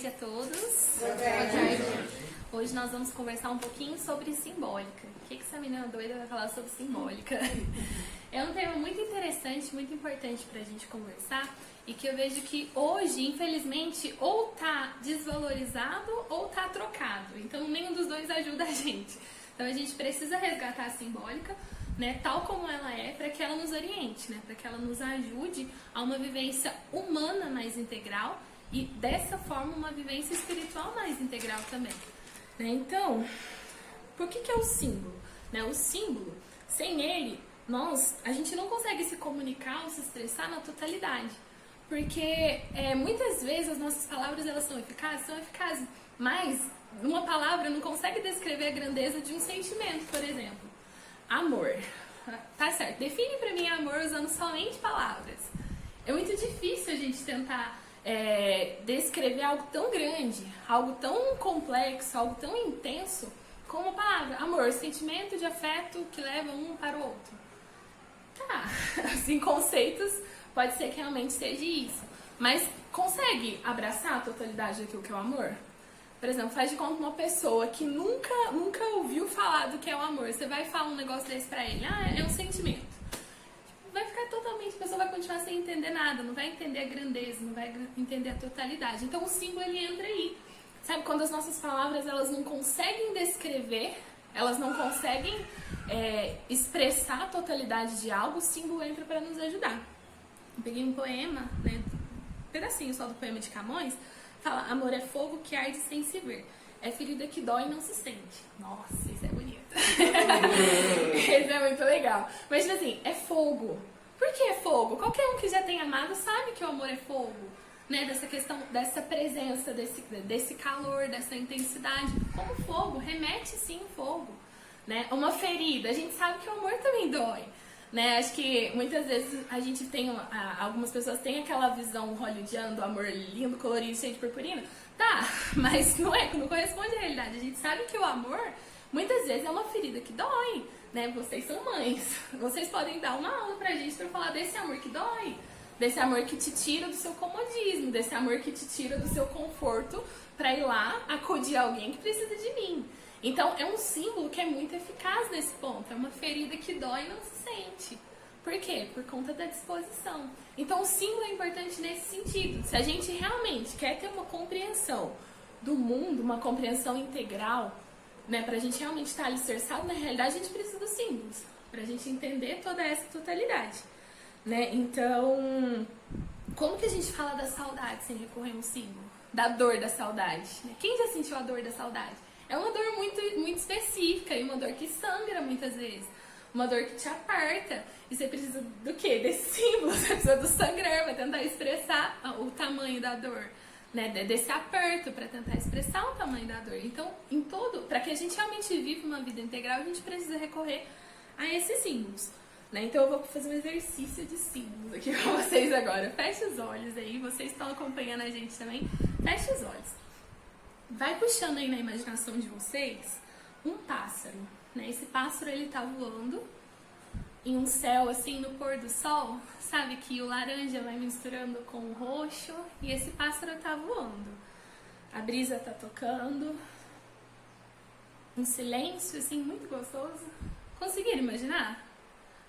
tarde a todos. Boa tarde. Hoje nós vamos conversar um pouquinho sobre simbólica. O que essa menina doida vai falar sobre simbólica? É um tema muito interessante, muito importante pra gente conversar e que eu vejo que hoje, infelizmente, ou tá desvalorizado ou tá trocado. Então nenhum dos dois ajuda a gente. Então a gente precisa resgatar a simbólica, né, tal como ela é, para que ela nos oriente, né, para que ela nos ajude a uma vivência humana mais integral e dessa forma uma vivência espiritual mais integral também. Né? Então, por que é o símbolo? Né? O símbolo, sem ele, a gente não consegue se comunicar ou se expressar na totalidade. Porque muitas vezes as nossas palavras elas são eficazes, mas uma palavra não consegue descrever a grandeza de um sentimento, por exemplo. Amor. Tá certo, define pra mim amor usando somente palavras. É muito difícil a gente tentar descrever algo tão grande, algo tão complexo, algo tão intenso como a palavra. Amor, sentimento de afeto que leva um para o outro. Tá, assim, conceitos, pode ser que realmente seja isso. Mas consegue abraçar a totalidade daquilo que é o amor? Por exemplo, faz de conta uma pessoa que nunca ouviu falar do que é o amor. Você vai falar um negócio desse pra ele, é um sentimento. Vai ficar totalmente, a pessoa vai continuar sem entender nada, não vai entender a grandeza, não vai entender a totalidade. Então o símbolo ele entra aí. Sabe, quando as nossas palavras elas não conseguem descrever, elas não conseguem expressar a totalidade de algo, o símbolo entra para nos ajudar. Eu peguei um poema, né, um pedacinho só do poema de Camões, fala, amor é fogo que arde sem se ver, é ferida que dói e não se sente. Nossa, isso é bonito. Isso é muito legal. Mas tipo assim, é fogo. Por que é fogo? Qualquer um que já tenha amado sabe que o amor é fogo. Né? Dessa questão, dessa presença, desse calor, dessa intensidade. Como fogo, remete sim fogo. Né? Uma ferida, a gente sabe que o amor também dói. Né? Acho que muitas vezes a gente tem, algumas pessoas têm aquela visão hollywoodiana do amor lindo, colorido, cheio de purpurina. Tá, mas não corresponde à realidade. A gente sabe que o amor, muitas vezes, é uma ferida que dói. Né? Vocês são mães. Vocês podem dar uma aula pra gente pra falar desse amor que dói. Desse amor que te tira do seu comodismo, desse amor que te tira do seu conforto pra ir lá acudir alguém que precisa de mim. Então, é um símbolo que é muito eficaz nesse ponto. É uma ferida que dói e não se sente. Por quê? Por conta da disposição. Então, o símbolo é importante nesse sentido. Se a gente realmente quer ter uma compreensão do mundo, uma compreensão integral, né, pra gente realmente estar alicerçado na realidade, a gente precisa dos símbolos. Pra gente entender toda essa totalidade. Né? Então, como que a gente fala da saudade sem recorrer a um símbolo? Da dor da saudade. Né? Quem já sentiu a dor da saudade? É uma dor muito, muito específica e uma dor que sangra muitas vezes. Uma dor que te aperta. E você precisa do quê? Desse símbolo. Você precisa do sangrar para tentar expressar o tamanho da dor. Né? Desse aperto para tentar expressar o tamanho da dor. Então, para que a gente realmente viva uma vida integral, a gente precisa recorrer a esses símbolos. Né? Então eu vou fazer um exercício de símbolos aqui com vocês agora. Feche os olhos aí, vocês estão acompanhando a gente também. Feche os olhos. Vai puxando aí na imaginação de vocês um pássaro. Né? Esse pássaro ele tá voando em um céu assim no pôr do sol. Sabe que o laranja vai misturando com o roxo e esse pássaro tá voando. A brisa tá tocando. Um silêncio assim muito gostoso. Conseguiram imaginar?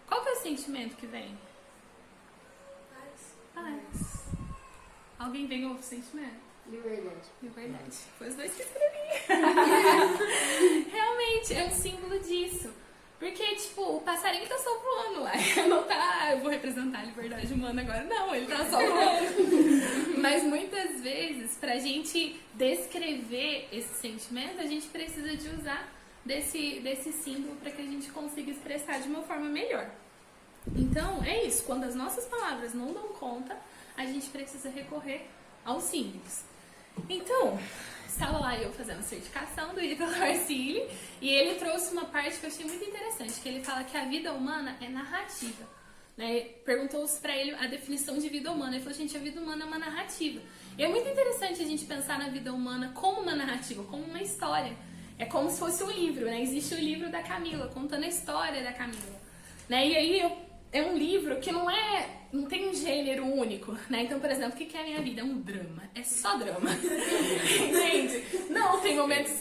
Qual que é o sentimento que vem? Paz. Alguém vem outro sentimento? Liberdade. Foi os dois que escrevi. Realmente, é um símbolo disso. Porque, tipo, o passarinho tá só voando lá. Não tá, eu vou representar a liberdade humana agora. Não, ele tá só voando. Mas muitas vezes, pra gente descrever esse sentimento, a gente precisa de usar desse símbolo para que a gente consiga expressar de uma forma melhor. Então, é isso. Quando as nossas palavras não dão conta, a gente precisa recorrer aos símbolos. Então, estava lá eu fazendo a certificação do Ítalo Marcilli e ele trouxe uma parte que eu achei muito interessante, que ele fala que a vida humana é narrativa. Né? Perguntou-se para ele a definição de vida humana. Ele falou, gente, a vida humana é uma narrativa. E é muito interessante a gente pensar na vida humana como uma narrativa, como uma história. É como se fosse um livro, né? Existe o livro da Camila, contando a história da Camila. Né? E aí eu é um livro que não tem um gênero único, né? Então, por exemplo, o que é a minha vida? É um drama. É só drama. Entende? Não, tem momentos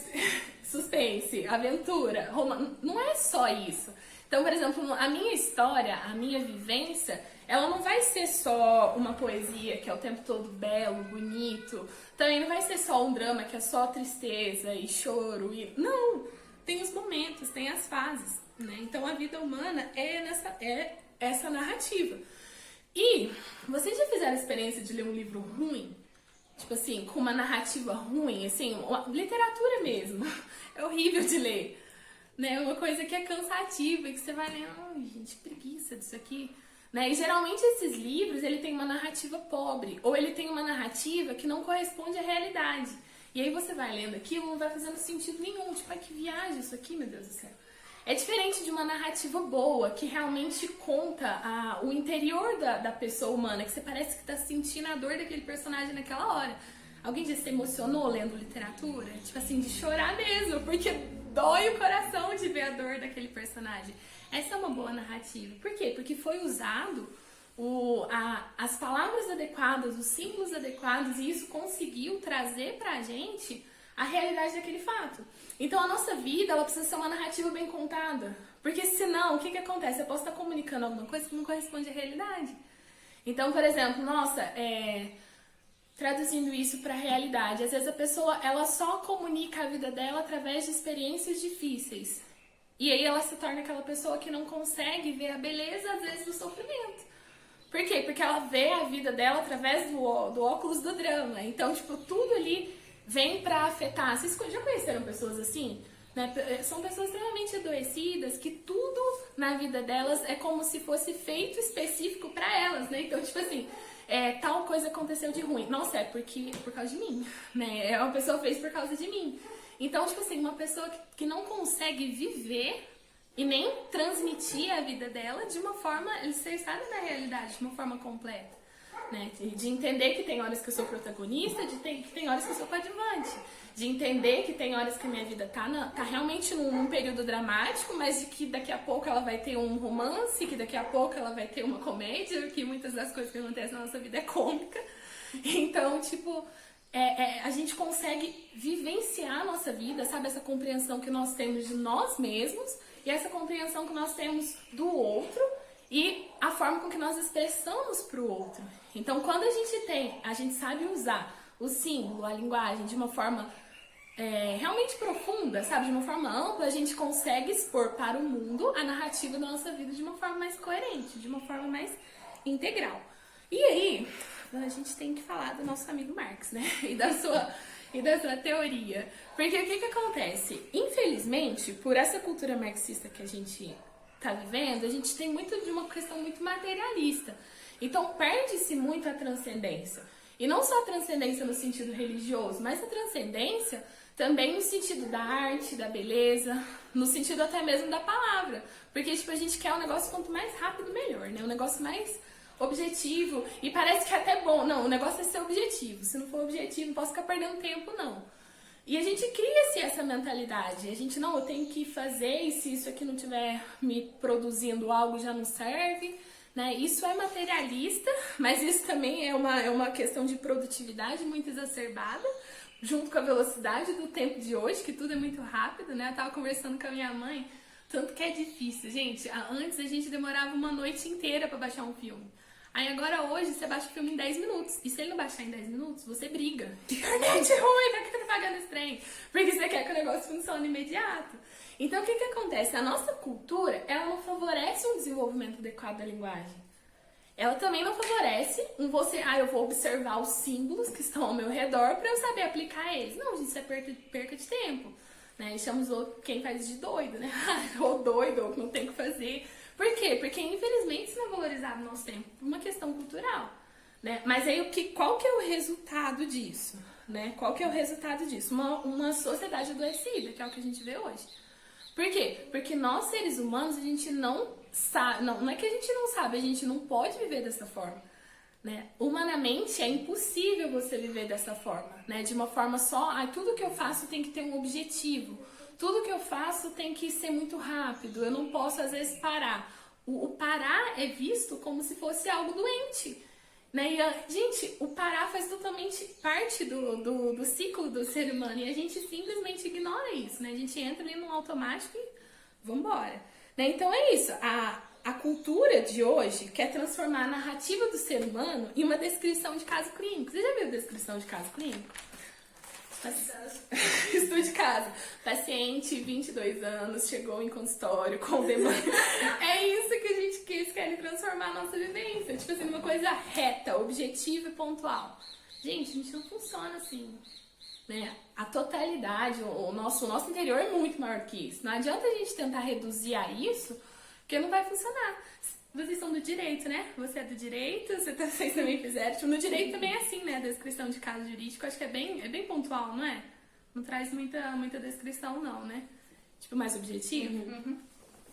suspense, aventura, romance. Não é só isso. Então, por exemplo, a minha história, a minha vivência, ela não vai ser só uma poesia que é o tempo todo belo, bonito. Também não vai ser só um drama que é só tristeza e choro. Não! Tem os momentos, tem as fases, né? Então a vida humana é essa narrativa. E vocês já fizeram a experiência de ler um livro ruim? Tipo assim, com uma narrativa ruim, assim, literatura mesmo. É horrível de ler. Né? Uma coisa que é cansativa e que você vai ler, ai, gente, preguiça disso aqui. Né? E geralmente esses livros, ele tem uma narrativa pobre, ou ele tem uma narrativa que não corresponde à realidade. E aí você vai lendo aquilo, não vai fazendo sentido nenhum. Tipo, ai, que viagem isso aqui, meu Deus do céu. É diferente de uma narrativa boa, que realmente conta o interior da pessoa humana, que você parece que tá sentindo a dor daquele personagem naquela hora. Alguém já se emocionou lendo literatura? Tipo assim, de chorar mesmo, porque dói o coração de ver a dor daquele personagem. Essa é uma boa narrativa. Por quê? Porque foi usado as palavras adequadas, os símbolos adequados, e isso conseguiu trazer pra gente a realidade daquele fato. Então a nossa vida, ela precisa ser uma narrativa bem contada. Porque senão, o que acontece? Eu posso estar comunicando alguma coisa que não corresponde à realidade. Então, por exemplo, traduzindo isso para a realidade, às vezes a pessoa, ela só comunica a vida dela através de experiências difíceis. E aí ela se torna aquela pessoa que não consegue ver a beleza, às vezes, do sofrimento. Por quê? Porque ela vê a vida dela através do óculos do drama. Então, tipo, tudo ali vem pra afetar. Vocês já conheceram pessoas assim? Né? São pessoas extremamente adoecidas, que tudo na vida delas é como se fosse feito específico pra elas, né? Então, tipo assim, tal coisa aconteceu de ruim. Nossa, é por causa de mim, né? É uma pessoa fez por causa de mim. Então, tipo assim, uma pessoa que não consegue viver e nem transmitir a vida dela de uma forma alicerçada na realidade, de uma forma completa. Né? De entender que tem horas que eu sou protagonista, que tem horas que eu sou coadjuvante. De entender que tem horas que a minha vida tá realmente num período dramático, mas de que daqui a pouco ela vai ter um romance, que daqui a pouco ela vai ter uma comédia, que muitas das coisas que acontecem na nossa vida é cômica. Então, tipo, a gente consegue vivenciar a nossa vida, sabe? Essa compreensão que nós temos de nós mesmos e essa compreensão que nós temos do outro e a forma com que nós expressamos para o outro. Então, quando a gente sabe usar o símbolo, a linguagem de uma forma realmente profunda, sabe? De uma forma ampla, a gente consegue expor para o mundo a narrativa da nossa vida de uma forma mais coerente, de uma forma mais integral. E aí, a gente tem que falar do nosso amigo Marx, né? E da sua teoria. Porque o que acontece? Infelizmente, por essa cultura marxista que a gente tá vivendo, a gente tem muito de uma questão muito materialista. Então perde-se muito a transcendência. E não só a transcendência no sentido religioso, mas a transcendência também no sentido da arte, da beleza, no sentido até mesmo da palavra. Porque tipo, a gente quer um negócio quanto mais rápido, melhor, né? Um negócio mais objetivo. E parece que é até bom. Não, o negócio é ser objetivo. Se não for objetivo, não posso ficar perdendo tempo, não. E a gente cria-se essa mentalidade. A gente, não, eu tenho que fazer, e se isso aqui não estiver me produzindo algo, já não serve. Né? Isso é materialista, mas isso também é uma questão de produtividade muito exacerbada, junto com a velocidade do tempo de hoje, que tudo é muito rápido, né? Eu tava conversando com a minha mãe, tanto que é difícil. Gente, antes a gente demorava uma noite inteira pra baixar um filme. Aí agora hoje você baixa o filme em 10 minutos. E se ele não baixar em 10 minutos, você briga. Internet é ruim, pra que eu tô pagando esse trem? Porque você quer que o negócio funcione imediato. Então o que acontece? A nossa cultura, ela não favorece um desenvolvimento adequado da linguagem. Ela também não favorece eu vou observar os símbolos que estão ao meu redor pra eu saber aplicar eles. Não, gente, isso é perca de tempo. Né? Chamamos quem faz de doido, né? Ou doido, ou que não tem o que fazer. Por quê? Porque infelizmente isso não é valorizado no nosso tempo, por uma questão cultural. Né? Mas aí qual que é o resultado disso? Né? Qual que é o resultado disso? Uma sociedade adoecida, que é o que a gente vê hoje. Por quê? Porque nós, seres humanos, a gente não sabe, não é que a gente não sabe, a gente não pode viver dessa forma. Né? Humanamente é impossível você viver dessa forma, né? De uma forma só, tudo que eu faço tem que ter um objetivo, tudo que eu faço tem que ser muito rápido, eu não posso às vezes parar. O parar é visto como se fosse algo doente. Né? E, gente, o parar faz totalmente parte do ciclo do ser humano e a gente simplesmente ignora isso, né? A gente entra ali no automático e vambora. Né? Então é isso, a cultura de hoje quer transformar a narrativa do ser humano em uma descrição de caso clínico. Você já viu descrição de caso clínico? Estudo de caso. Paciente, 22 anos, chegou em consultório com demanda. É isso que a gente quis, querem transformar a nossa vivência. Tipo assim, uma coisa reta, objetiva e pontual. Gente, a gente não funciona assim. Né? A totalidade, o nosso interior é muito maior que isso. Não adianta a gente tentar reduzir a isso, porque não vai funcionar. Vocês são do direito, né? Você é do direito, vocês também fizeram. Tipo, no direito também é assim, né? A descrição de caso jurídico, acho que é bem pontual, não é? Não traz muita descrição, não, né? Tipo, mais objetivo. Uhum.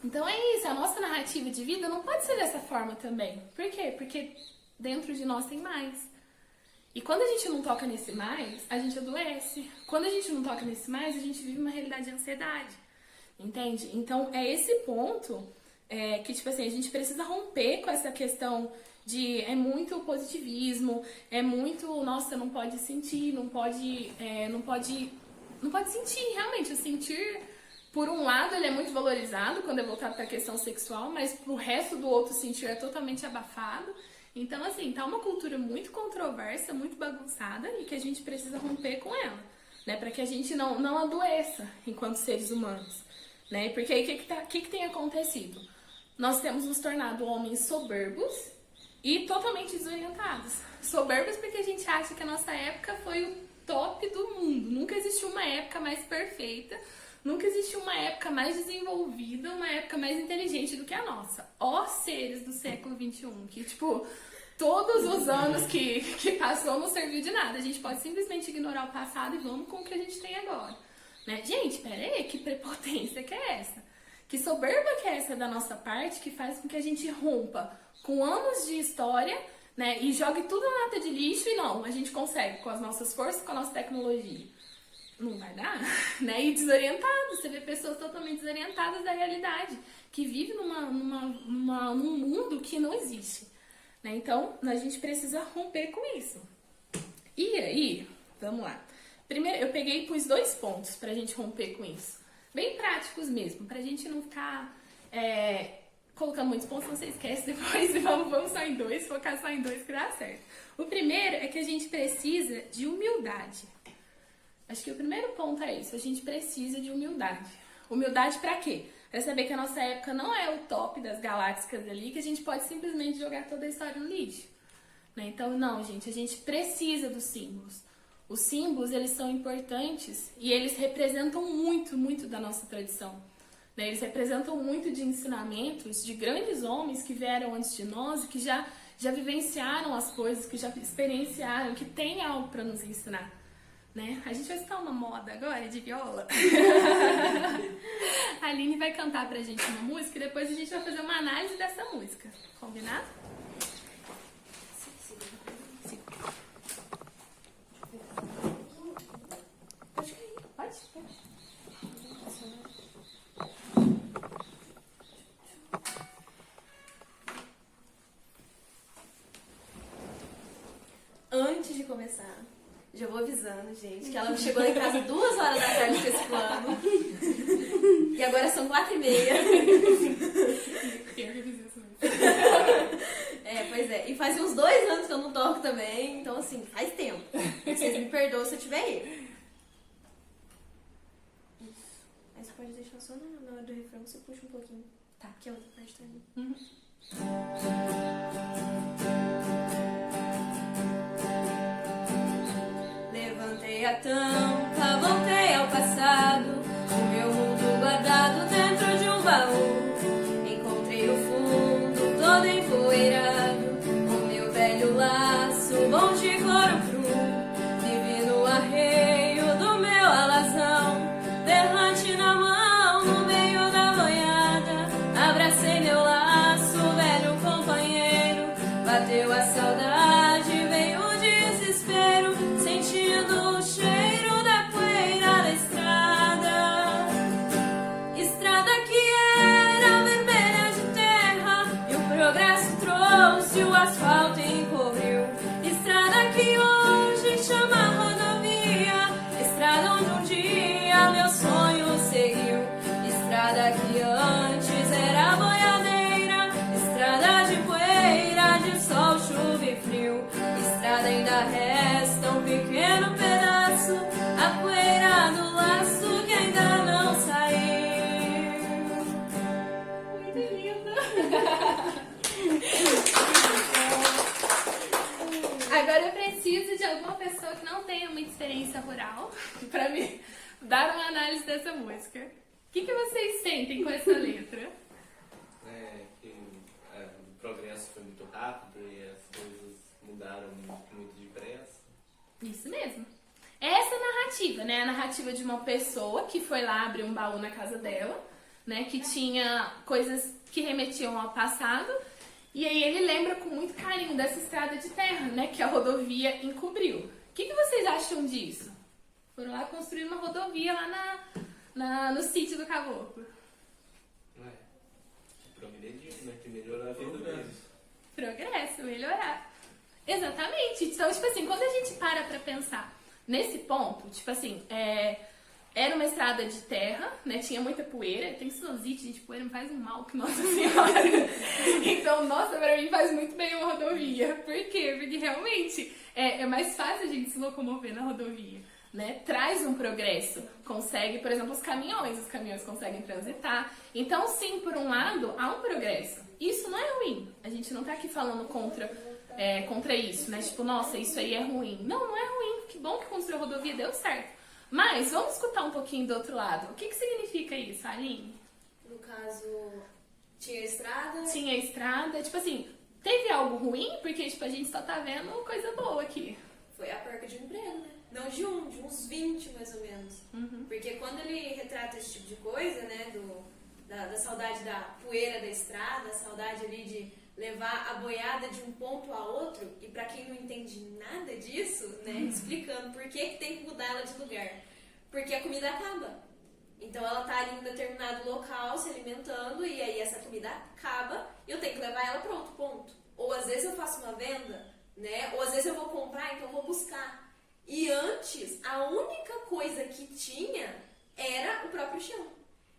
Então é isso, a nossa narrativa de vida não pode ser dessa forma também. Por quê? Porque dentro de nós tem mais. E quando a gente não toca nesse mais, a gente adoece. Quando a gente não toca nesse mais, a gente vive uma realidade de ansiedade. Entende? Então é esse ponto... que, tipo assim, a gente precisa romper com essa questão de é muito positivismo, é muito, nossa, não pode sentir, não pode sentir, realmente, o sentir, por um lado, ele é muito valorizado quando é voltado para a questão sexual, mas pro resto do outro sentir é totalmente abafado. Então, assim, tá uma cultura muito controversa, muito bagunçada e que a gente precisa romper com ela, né, para que a gente não adoeça enquanto seres humanos, né, porque aí o que tem acontecido? Nós temos nos tornado homens soberbos e totalmente desorientados. Soberbos porque a gente acha que a nossa época foi o top do mundo. Nunca existiu uma época mais perfeita, nunca existiu uma época mais desenvolvida, uma época mais inteligente do que a nossa. Ó seres do século XXI, que tipo, todos os anos que passou não serviu de nada. A gente pode simplesmente ignorar o passado e vamos com o que a gente tem agora. Né? Gente, pera aí, que prepotência que é essa? Que soberba que é essa da nossa parte que faz com que a gente rompa com anos de história, né, e jogue tudo na lata de lixo e não, a gente consegue com as nossas forças, com a nossa tecnologia. Não vai dar, né? E desorientado, você vê pessoas totalmente desorientadas da realidade, que vivem num mundo que não existe. Né? Então, a gente precisa romper com isso. E aí, vamos lá. Primeiro, eu peguei e pus 2 pontos pra gente romper com isso. Bem práticos mesmo, pra gente não ficar colocando muitos pontos, não você esquece depois, vamos só em 2, focar só em 2 que dá certo. O primeiro é que a gente precisa de humildade. Acho que o primeiro ponto é isso, a gente precisa de humildade. Humildade pra quê? Pra saber que a nossa época não é o top das galáxias ali, que a gente pode simplesmente jogar toda a história no lixo. Né? Então, não, gente, a gente precisa dos símbolos. Os símbolos, eles são importantes e eles representam muito da nossa tradição. Né? Eles representam muito de ensinamentos de grandes homens que vieram antes de nós e que já vivenciaram as coisas, que já experienciaram, que têm algo para nos ensinar. Né? A gente vai escutar uma moda agora de viola. A Aline vai cantar pra gente uma música e depois a gente vai fazer uma análise dessa música. Combinado? Pode. Antes de começar, já vou avisando, gente, que ela chegou em casa 2 horas da tarde com esse plano. E agora são 4h30. Pois é. E faz uns 2 anos que eu não toco também, então assim, faz tempo. Vocês me perdoam se eu tiver erro. Isso. Aí você pode deixar só na hora do refrão, você puxa um pouquinho. Tá, que a outra parte tá ali. Levantei a tampa, voltei ao passado, o meu mundo guardado dentro de um baú. Encontrei o fundo todo empoeirado, o meu velho laço, bom de couro cru. Vivi no arreio do meu alazão, berrante na mão, no meio da boiada. Abracei meu laço, velho companheiro, bateu a saudade, veio o desespero, sentindo o cheiro teatral para me dar uma análise dessa música. O que vocês sentem com essa letra? Que o progresso foi muito rápido e as coisas mudaram muito depressa. Isso mesmo. Essa narrativa, né? A narrativa de uma pessoa que foi lá abrir um baú na casa dela, né? Que tinha coisas que remetiam ao passado. E aí ele lembra com muito carinho dessa estrada de terra, né? Que a rodovia encobriu. O que vocês acham disso? Foram lá construir uma rodovia lá no sítio do caboclo. Progredir, né? Que melhorar a vida deles. Progresso, melhorar. Exatamente. Então, tipo assim, quando a gente para pra pensar nesse ponto, tipo assim, era uma estrada de terra, né? Tinha muita poeira. Tem sinusite, gente, poeira me faz um mal que nossa senhora. Então, nossa, pra mim faz muito bem uma rodovia. Por quê? Porque realmente é mais fácil a gente se locomover na rodovia, né? Traz um progresso. Consegue, por exemplo, os caminhões conseguem transitar. Então, sim, por um lado, há um progresso. Isso não é ruim. A gente não tá aqui falando contra isso, né? Tipo, nossa, isso aí é ruim. Não é ruim. Que bom que construiu a rodovia, deu certo. Mas vamos escutar um pouquinho do outro lado. O que significa isso, Aline? No caso, tinha estrada? Tinha estrada. Tipo assim, teve algo ruim? Porque, tipo, a gente só tá vendo coisa boa aqui. Foi a perca de um emprego, né? Não de uns 20 mais ou menos. Uhum. Porque quando ele retrata esse tipo de coisa, né? Da saudade da poeira da estrada, a saudade ali de levar a boiada de um ponto a outro, e pra quem não entende nada disso, né, explicando por que tem que mudar ela de lugar. Porque a comida acaba. Então ela tá ali em um determinado local se alimentando, e aí essa comida acaba e eu tenho que levar ela para outro ponto. Ou às vezes eu faço uma venda, né, ou às vezes eu vou comprar, então eu vou buscar. E antes, a única coisa que tinha era o próprio chão.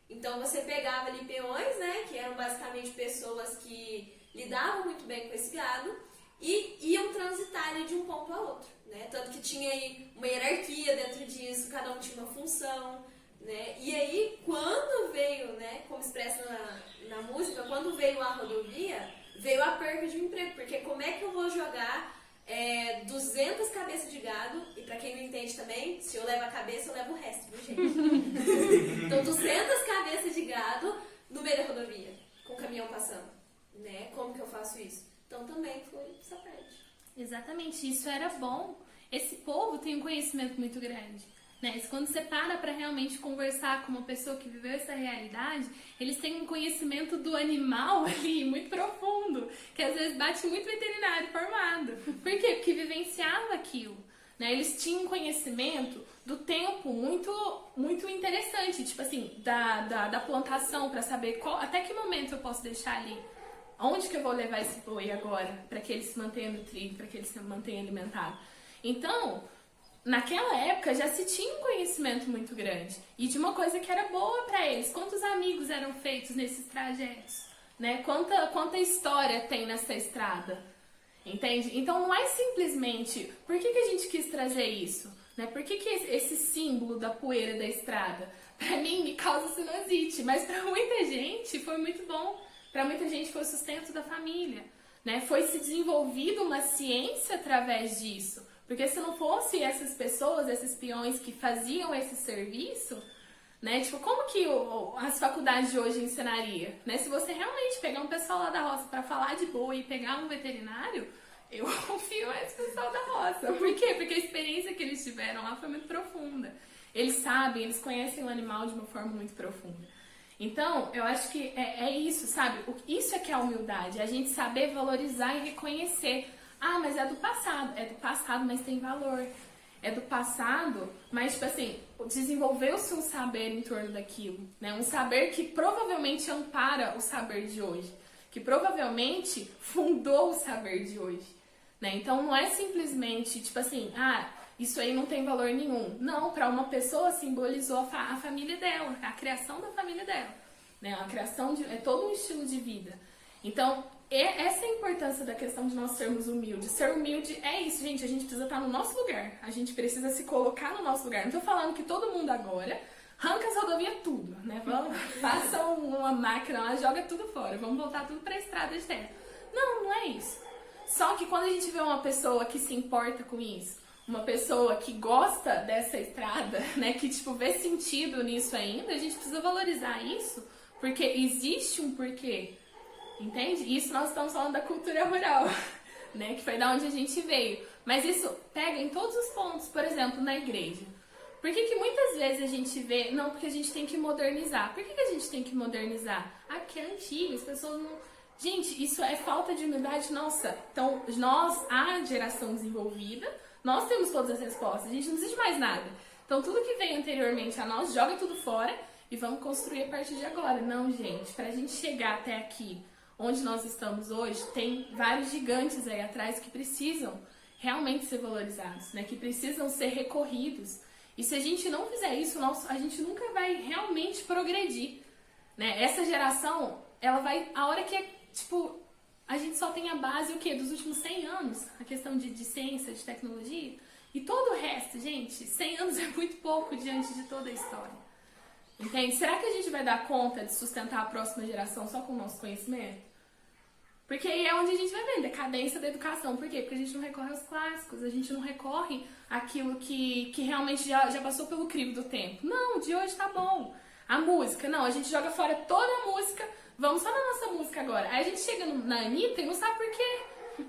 Então você pegava ali peões, né, que eram basicamente pessoas que lidavam muito bem com esse gado e iam transitar ali de um ponto a outro, né? Tanto que tinha aí uma hierarquia dentro disso, cada um tinha uma função, né? E aí, quando veio, né, como expressa na música, quando veio a rodovia, veio a perca de um emprego, porque como é que eu vou jogar 200 cabeças de gado, e pra quem não entende também, se eu levo a cabeça, eu levo o resto, viu, gente? Então, 200 cabeças de gado no meio da rodovia, com o caminhão passando, né? Como que eu faço isso? Então, também foi essa parte. Exatamente, isso era bom. Esse povo tem um conhecimento muito grande, né? Quando você para realmente conversar com uma pessoa que viveu essa realidade, eles têm um conhecimento do animal ali muito profundo, que às vezes bate muito veterinário formado. Por quê? Porque vivenciava aquilo, né? Eles tinham um conhecimento do tempo muito interessante, tipo assim, da plantação, para saber até que momento eu posso deixar ali. Onde que eu vou levar esse boi agora para que ele se mantenha nutrido, para que ele se mantenha alimentado? Então, naquela época já se tinha um conhecimento muito grande e de uma coisa que era boa para eles. Quantos amigos eram feitos nesses trajetos, né? Quanta história tem nessa estrada, entende? Então não é simplesmente por que a gente quis trazer isso, né? Por que esse símbolo da poeira da estrada? Para mim me causa sinusite, mas para muita gente foi muito bom. Para muita gente foi o sustento da família, né? Foi se desenvolvida uma ciência através disso. Porque se não fosse essas pessoas, esses peões que faziam esse serviço, né? Tipo, como que as faculdades de hoje ensinariam? Né? Se você realmente pegar um pessoal lá da roça para falar de boi e pegar um veterinário, eu confio nesse pessoal da roça. Por quê? Porque a experiência que eles tiveram lá foi muito profunda. Eles sabem, eles conhecem o animal de uma forma muito profunda. Então, eu acho que é isso, sabe? Isso é que é a humildade, é a gente saber valorizar e reconhecer. Ah, mas é do passado, mas tem valor. É do passado, mas, tipo assim, desenvolveu-se um saber em torno daquilo, né? Um saber que provavelmente ampara o saber de hoje, que provavelmente fundou o saber de hoje, né? Então, não é simplesmente, tipo assim, isso aí não tem valor nenhum. Não, para uma pessoa simbolizou a família dela, a criação da família dela, né? A criação é todo um estilo de vida. Então, essa é a importância da questão de nós sermos humildes. Ser humilde é isso, gente, a gente precisa estar no nosso lugar. A gente precisa se colocar no nosso lugar. Não tô falando que todo mundo agora arranca as rodovias tudo, né? Faça uma máquina lá, joga tudo fora. Vamos voltar tudo para a estrada de terra. Não é isso. Só que quando a gente vê uma pessoa que se importa com isso, uma pessoa que gosta dessa estrada, né, que tipo vê sentido nisso ainda, a gente precisa valorizar isso, porque existe um porquê, entende? Isso nós estamos falando da cultura rural, né, que foi da onde a gente veio, mas isso pega em todos os pontos, por exemplo, na igreja. Por que muitas vezes a gente vê, não, porque a gente tem que modernizar. Por que a gente tem que modernizar? Aqui é antigo, as pessoas não... Gente, isso é falta de humildade nossa. Então, nós, a geração desenvolvida, nós temos todas as respostas, a gente não precisa de mais nada. Então, tudo que veio anteriormente a nós, joga tudo fora e vamos construir a partir de agora. Não, gente, pra gente chegar até aqui, onde nós estamos hoje, tem vários gigantes aí atrás que precisam realmente ser valorizados, né? Que precisam ser recorridos. E se a gente não fizer isso, a gente nunca vai realmente progredir, né? Essa geração, ela vai... A hora que, tipo, a gente só tem a base, o quê? Dos últimos 100 anos, a questão de ciência, de tecnologia. E todo o resto, gente, 100 anos é muito pouco diante de toda a história. Entende? Será que a gente vai dar conta de sustentar a próxima geração só com o nosso conhecimento? Porque aí é onde a gente vai ver decadência da educação. Por quê? Porque a gente não recorre aos clássicos, a gente não recorre àquilo que realmente já passou pelo crivo do tempo. Não, de hoje tá bom. A música, não, a gente joga fora toda a música, vamos só na nossa música agora. Aí a gente chega na Anitta e não sabe por quê.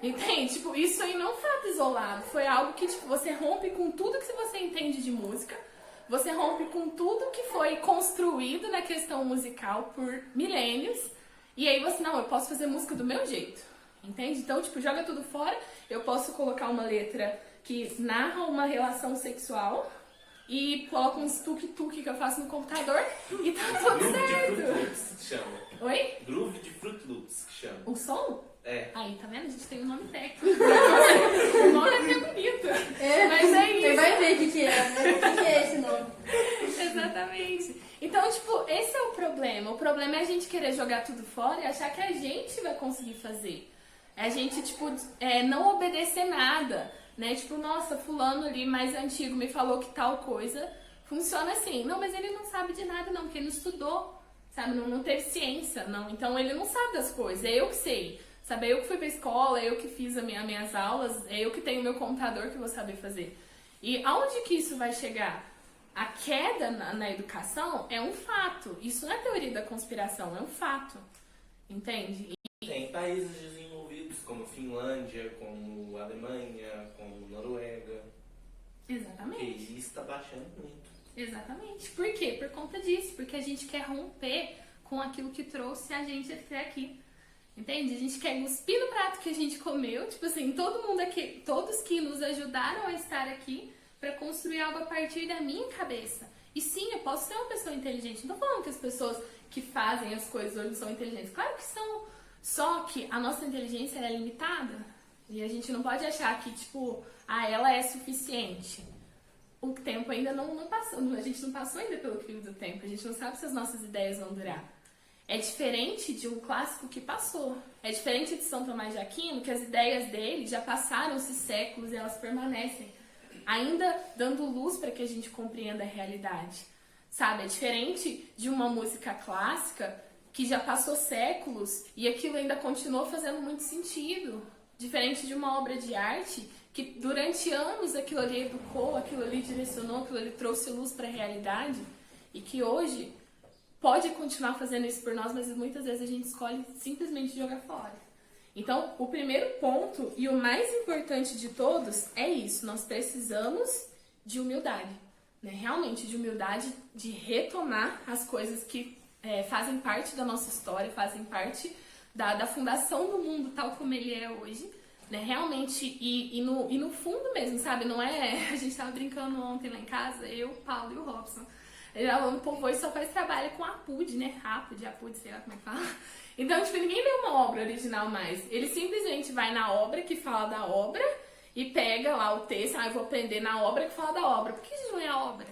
Entende? Tipo, isso aí não é um fato isolado. Foi algo que tipo, você rompe com tudo que você entende de música. Você rompe com tudo que foi construído na questão musical por milênios. E aí você, não, eu posso fazer música do meu jeito, entende? Então, tipo, joga tudo fora, eu posso colocar uma letra que narra uma relação sexual e coloco uns tuk-tuk que eu faço no computador e tá tudo certo. Groove de Fruit Loops que chama. Oi? Groove de Fruit Loops que chama. O som? É. Aí, tá vendo? A gente tem um nome técnico. O nome é até bonito. Mas é isso. Você vai ver o que é, né? O que é esse nome? Exatamente. Então, tipo, esse é o problema. O problema é a gente querer jogar tudo fora e achar que a gente vai conseguir fazer. É a gente, tipo, não obedecer nada, né? Tipo, nossa, fulano ali mais antigo me falou que tal coisa funciona assim. Não, mas ele não sabe de nada não, porque ele não estudou, sabe? Não teve ciência, não. Então, ele não sabe das coisas. É eu que sei, sabe? É eu que fui pra escola, é eu que fiz as minhas aulas, é eu que tenho o meu computador que vou saber fazer. E aonde que isso vai chegar? A queda na educação é um fato. Isso não é teoria da conspiração, é um fato. Entende? Tem países desenvolvidos como Finlândia, como Alemanha, como Noruega. Exatamente. Que isso está baixando muito. Exatamente. Por quê? Por conta disso. Porque a gente quer romper com aquilo que trouxe a gente até aqui. Entende? A gente quer cuspir no prato que a gente comeu. Tipo assim, todo mundo aqui, todos que nos ajudaram a estar aqui, para construir algo a partir da minha cabeça. E sim, eu posso ser uma pessoa inteligente. Não tô falando que as pessoas que fazem as coisas hoje são inteligentes. Claro que são. Só que a nossa inteligência é limitada. E a gente não pode achar que, tipo, ela é suficiente. O tempo ainda não passou. A gente não passou ainda pelo crivo do tempo. A gente não sabe se as nossas ideias vão durar. É diferente de um clássico que passou. É diferente de São Tomás de Aquino, que as ideias dele já passaram-se séculos e elas permanecem, ainda dando luz para que a gente compreenda a realidade, sabe? É diferente de uma música clássica que já passou séculos e aquilo ainda continuou fazendo muito sentido. Diferente de uma obra de arte que durante anos aquilo ali educou, aquilo ali direcionou, aquilo ali trouxe luz para a realidade e que hoje pode continuar fazendo isso por nós, mas muitas vezes a gente escolhe simplesmente jogar fora. Então, o primeiro ponto e o mais importante de todos é isso. Nós precisamos de humildade, né? Realmente de humildade, de retomar as coisas que fazem parte da nossa história, fazem parte da fundação do mundo tal como ele é hoje, né? Realmente, e no fundo mesmo, sabe? Não é... A gente estava brincando ontem lá em casa, eu, o Paulo e o Robson. O povo hoje só faz trabalho com APUD, né? APUD, sei lá como é que fala. Então, tipo, ninguém lê uma obra original mais. Ele simplesmente vai na obra que fala da obra e pega lá o texto. Eu vou aprender na obra que fala da obra. Por que a gente não lê a obra?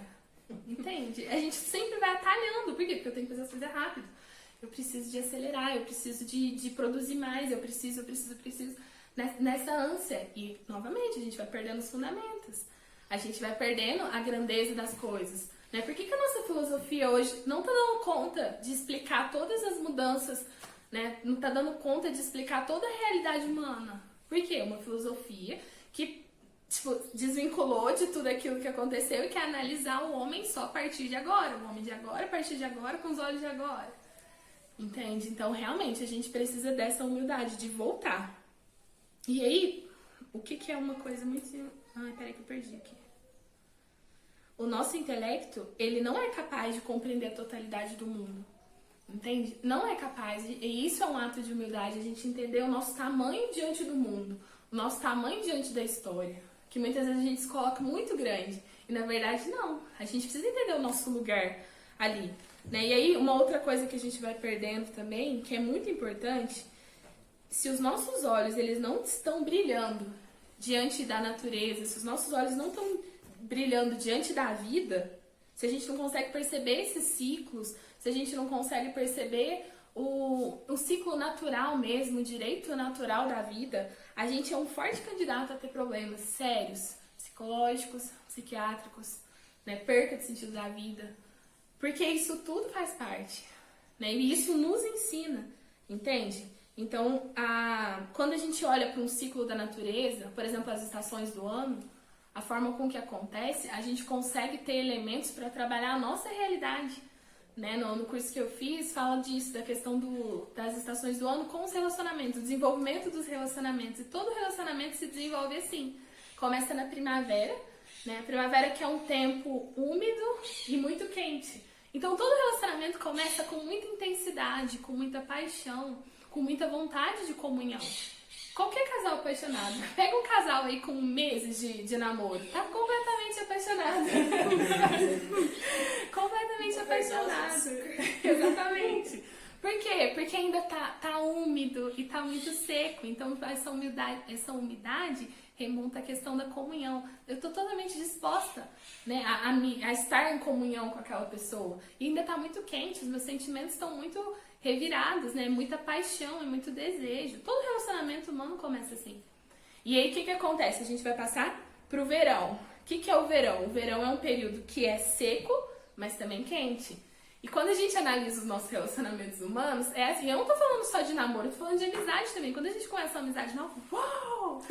Entende? A gente sempre vai atalhando. Por quê? Porque eu tenho que fazer as coisas rápido. Eu preciso de acelerar, eu preciso de produzir mais, eu preciso. Nessa ânsia. E, novamente, a gente vai perdendo os fundamentos. A gente vai perdendo a grandeza das coisas. Né? Por que a nossa filosofia hoje não está dando conta de explicar todas as mudanças, né? Não está dando conta de explicar toda a realidade humana? Por quê? Uma filosofia que tipo, desvinculou de tudo aquilo que aconteceu e quer analisar o homem só a partir de agora, o homem de agora, a partir de agora, com os olhos de agora. Entende? Então, realmente, a gente precisa dessa humildade, de voltar. E aí, o que é uma coisa muito... Ai, peraí que eu perdi aqui. O nosso intelecto, ele não é capaz de compreender a totalidade do mundo. Entende? Não é capaz. E isso é um ato de humildade, a gente entender o nosso tamanho diante do mundo, o nosso tamanho diante da história, que muitas vezes a gente se coloca muito grande. E na verdade, não. A gente precisa entender o nosso lugar ali. Né? E aí, uma outra coisa que a gente vai perdendo também, que é muito importante, se os nossos olhos eles não estão brilhando diante da natureza, se os nossos olhos não estão brilhando diante da vida, se a gente não consegue perceber esses ciclos, se a gente não consegue perceber o ciclo natural mesmo, o direito natural da vida, a gente é um forte candidato a ter problemas sérios, psicológicos, psiquiátricos, né? Perca de sentido da vida. Porque isso tudo faz parte, né? E isso nos ensina, entende? Então, quando a gente olha para um ciclo da natureza, por exemplo, as estações do ano, a forma com que acontece, a gente consegue ter elementos para trabalhar a nossa realidade. Né? No curso que eu fiz, fala disso, da questão das estações do ano com os relacionamentos, o desenvolvimento dos relacionamentos. E todo relacionamento se desenvolve assim. Começa na primavera, né? A primavera que é um tempo úmido e muito quente. Então todo relacionamento começa com muita intensidade, com muita paixão, com muita vontade de comunhão. Qualquer casal apaixonado, pega um casal aí com meses de namoro, tá completamente apaixonado. Completamente apaixonado. Exatamente. Por quê? Porque ainda tá úmido e tá muito seco. Então essa umidade remonta à questão da comunhão. Eu tô totalmente disposta, né, a estar em comunhão com aquela pessoa. E ainda tá muito quente, os meus sentimentos estão muito revirados, né? Muita paixão e muito desejo. Todo relacionamento humano começa assim. E aí o que acontece? A gente vai passar pro verão. O que é o verão? O verão é um período que é seco, mas também quente. E quando a gente analisa os nossos relacionamentos humanos, é assim, eu não tô falando só de namoro, eu tô falando de amizade também. Quando a gente começa uma amizade nova, uau!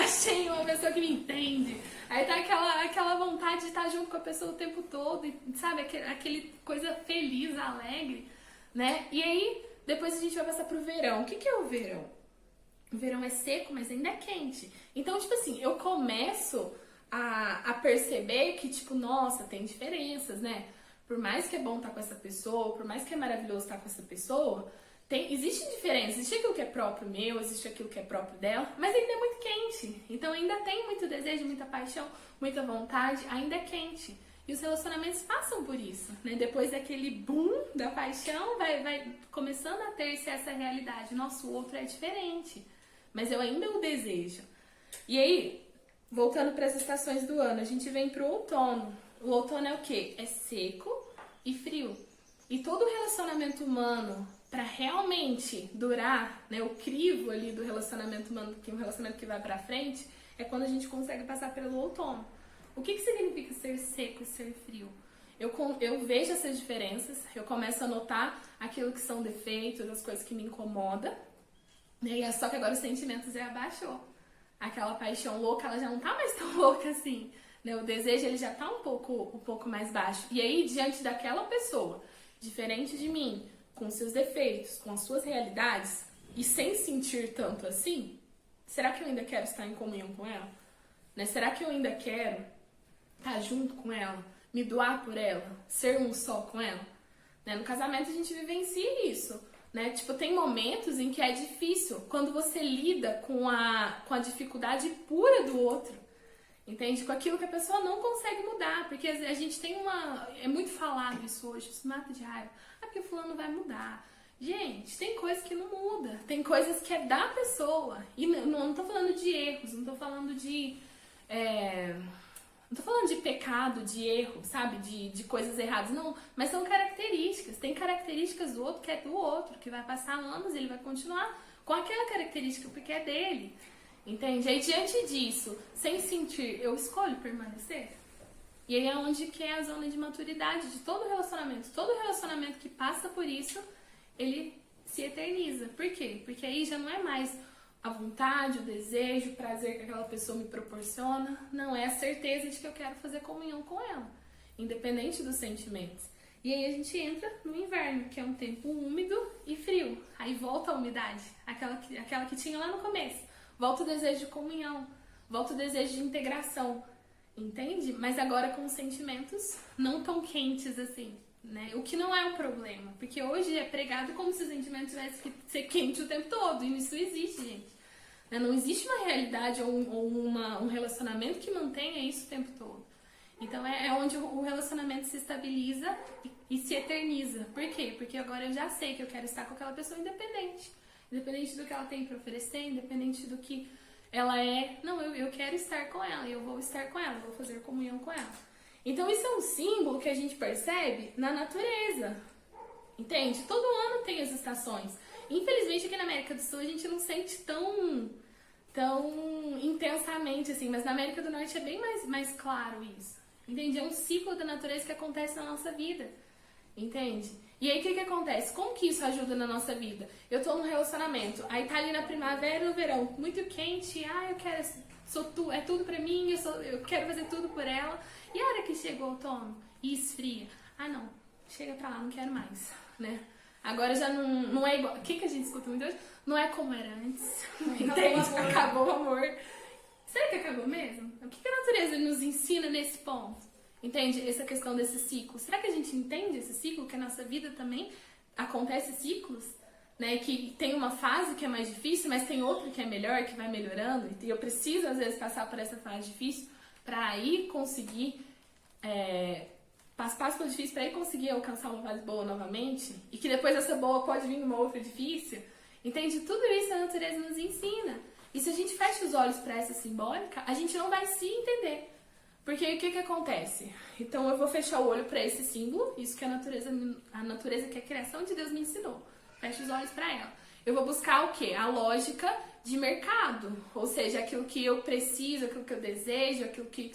Achei uma pessoa que me entende. Aí tá aquela vontade de estar junto com a pessoa o tempo todo, e, sabe, aquele coisa feliz, alegre, né? E aí, depois a gente vai passar pro verão. O que é o verão? O verão é seco, mas ainda é quente. Então, tipo assim, eu começo a perceber que, tipo, nossa, tem diferenças, né? Por mais que é bom estar com essa pessoa, por mais que é maravilhoso estar com essa pessoa, existe diferença. Existe aquilo que é próprio meu, existe aquilo que é próprio dela, mas ainda é muito quente. Então ainda tem muito desejo, muita paixão, muita vontade, ainda é quente. E os relacionamentos passam por isso, né? Depois daquele boom da paixão, vai começando a ter-se essa realidade. Nossa, o outro é diferente, mas eu ainda o desejo. E aí, voltando para as estações do ano, a gente vem pro outono. O outono é o quê? É seco e frio. E todo relacionamento humano, para realmente durar, né, o crivo ali do relacionamento humano, que é um relacionamento que vai para frente, é quando a gente consegue passar pelo outono. O que significa ser seco e ser frio? Eu vejo essas diferenças, eu começo a notar aquilo que são defeitos, as coisas que me incomodam, né? Só que agora os sentimentos já abaixou. Aquela paixão louca, ela já não tá mais tão louca assim. Né? O desejo ele já tá um pouco mais baixo. E aí, diante daquela pessoa, diferente de mim, com seus defeitos, com as suas realidades, e sem sentir tanto assim, será que eu ainda quero estar em comunhão com ela? Né? Será que eu ainda quero estar junto com ela? Me doar por ela? Ser um só com ela? Né? No casamento a gente vivencia isso. Né? Tipo, tem momentos em que é difícil, quando você lida com a dificuldade pura do outro. Entende? Com aquilo que a pessoa não consegue mudar. Porque a gente tem é muito falado isso hoje, isso mata de raiva. Ah, porque o fulano vai mudar. Gente, tem coisas que não muda. Tem coisas que é da pessoa. E não tô falando de erros, não tô falando de... não tô falando de pecado, de erro, sabe? De coisas erradas. Não, mas são características. Tem características do outro que é do outro. Que vai passar anos e ele vai continuar com aquela característica porque é dele. Entende? Aí, diante disso, sem sentir, eu escolho permanecer. E aí é onde que é a zona de maturidade de todo relacionamento. Todo relacionamento que passa por isso, ele se eterniza. Por quê? Porque aí já não é mais a vontade, o desejo, o prazer que aquela pessoa me proporciona. Não, é a certeza de que eu quero fazer comunhão com ela, independente dos sentimentos. E aí a gente entra no inverno, que é um tempo úmido e frio. Aí volta a umidade, aquela que tinha lá no começo. Volta o desejo de comunhão, volta o desejo de integração, entende? Mas agora com sentimentos não tão quentes assim, né? O que não é um problema, porque hoje é pregado como se o sentimento tivesse que ser quente o tempo todo, e isso existe, gente. Não existe uma realidade ou um relacionamento que mantenha isso o tempo todo. Então é onde o relacionamento se estabiliza e se eterniza. Por quê? Porque agora eu já sei que eu quero estar com aquela pessoa independente. Independente do que ela tem para oferecer, independente do que ela é. Não, eu quero estar com ela e eu vou estar com ela, vou fazer comunhão com ela. Então isso é um símbolo que a gente percebe na natureza. Entende? Todo ano tem as estações. Infelizmente aqui na América do Sul a gente não sente tão intensamente assim, mas na América do Norte é bem mais claro isso. Entende? É um ciclo da natureza que acontece na nossa vida. Entende? E aí o que acontece? Como que isso ajuda na nossa vida? Eu tô num relacionamento, aí tá ali na primavera e no verão, muito quente, eu quero, é tudo pra mim, eu quero fazer tudo por ela. E a hora que chega o outono e esfria, não, chega pra lá, não quero mais, né? Agora já não é igual. O que a gente escuta muito hoje? Não é como era antes. Entende? Acabou o amor. Será que acabou mesmo? O que a natureza nos ensina nesse ponto? Entende? Essa questão desse ciclo. Será que a gente entende esse ciclo? Que a nossa vida também acontece ciclos? Né? Que tem uma fase que é mais difícil, mas tem outra que é melhor, que vai melhorando. E eu preciso, às vezes, passar por essa fase difícil para aí conseguir... passo pelo difícil para aí conseguir alcançar uma fase boa novamente. E que depois dessa boa pode vir uma outra difícil. Entende? Tudo isso a natureza nos ensina. E se a gente fecha os olhos para essa simbólica, a gente não vai se entender. Porque aí o que acontece? Então eu vou fechar o olho para esse símbolo, isso que a natureza que a criação de Deus me ensinou. Fecha os olhos para ela. Eu vou buscar o quê? A lógica de mercado. Ou seja, aquilo que eu preciso, aquilo que eu desejo, aquilo que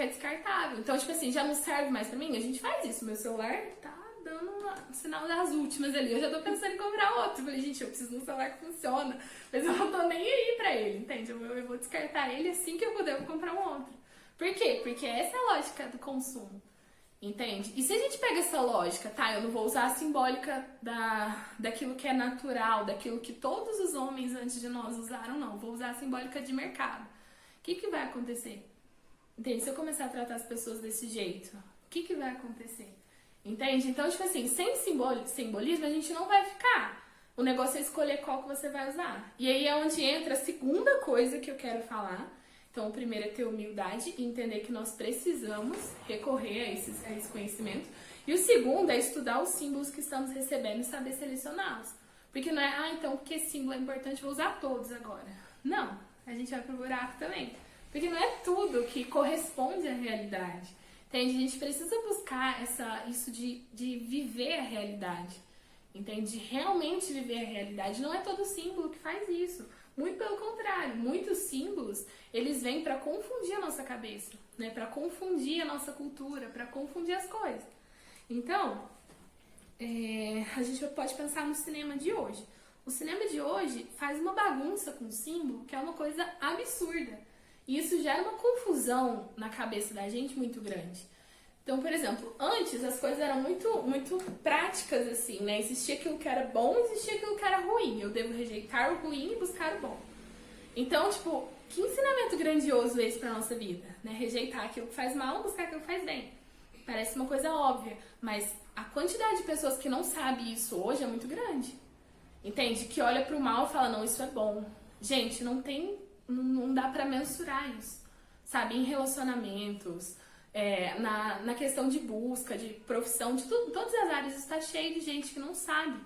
é descartável. Então, tipo assim, já não serve mais para mim? A gente faz isso. Meu celular tá dando um sinal das últimas ali. Eu já tô pensando em comprar outro. Eu falei, gente, eu preciso de um celular que funciona. Mas eu não tô nem aí pra ele, entende? Eu vou descartar ele assim que eu puder, eu vou comprar um outro. Por quê? Porque essa é a lógica do consumo. Entende? E se a gente pega essa lógica, eu não vou usar a simbólica daquilo que é natural, daquilo que todos os homens antes de nós usaram, não. Vou usar a simbólica de mercado. O que vai acontecer? Entende? Se eu começar a tratar as pessoas desse jeito, o que vai acontecer? Entende? Então, tipo assim, sem simbolismo a gente não vai ficar. O negócio é escolher qual que você vai usar. E aí é onde entra a segunda coisa que eu quero falar. Então, o primeiro é ter humildade e entender que nós precisamos recorrer a esse conhecimento. E o segundo é estudar os símbolos que estamos recebendo e saber selecioná-los. Porque não é, então, porque esse símbolo é importante, vou usar todos agora. Não, a gente vai pro buraco também. Porque não é tudo que corresponde à realidade. Entende? A gente precisa buscar isso de viver a realidade. Entende? De realmente viver a realidade. Não é todo símbolo que faz isso. Muito pelo contrário, muitos símbolos, eles vêm para confundir a nossa cabeça, né? Para confundir a nossa cultura, para confundir as coisas. Então, a gente pode pensar no cinema de hoje. O cinema de hoje faz uma bagunça com o símbolo, que é uma coisa absurda. E isso gera uma confusão na cabeça da gente muito grande. Então, por exemplo, antes as coisas eram muito práticas, assim, né? Existia aquilo que era bom, existia aquilo que era ruim. Eu devo rejeitar o ruim e buscar o bom. Então, tipo, que ensinamento grandioso esse pra nossa vida, né? Rejeitar aquilo que faz mal, buscar aquilo que faz bem. Parece uma coisa óbvia, mas a quantidade de pessoas que não sabe isso hoje é muito grande. Entende? Que olha pro mal e fala, não, isso é bom. Gente, não dá pra mensurar isso, sabe? Em relacionamentos... na questão de busca, de profissão, de tudo, todas as áreas está cheio de gente que não sabe,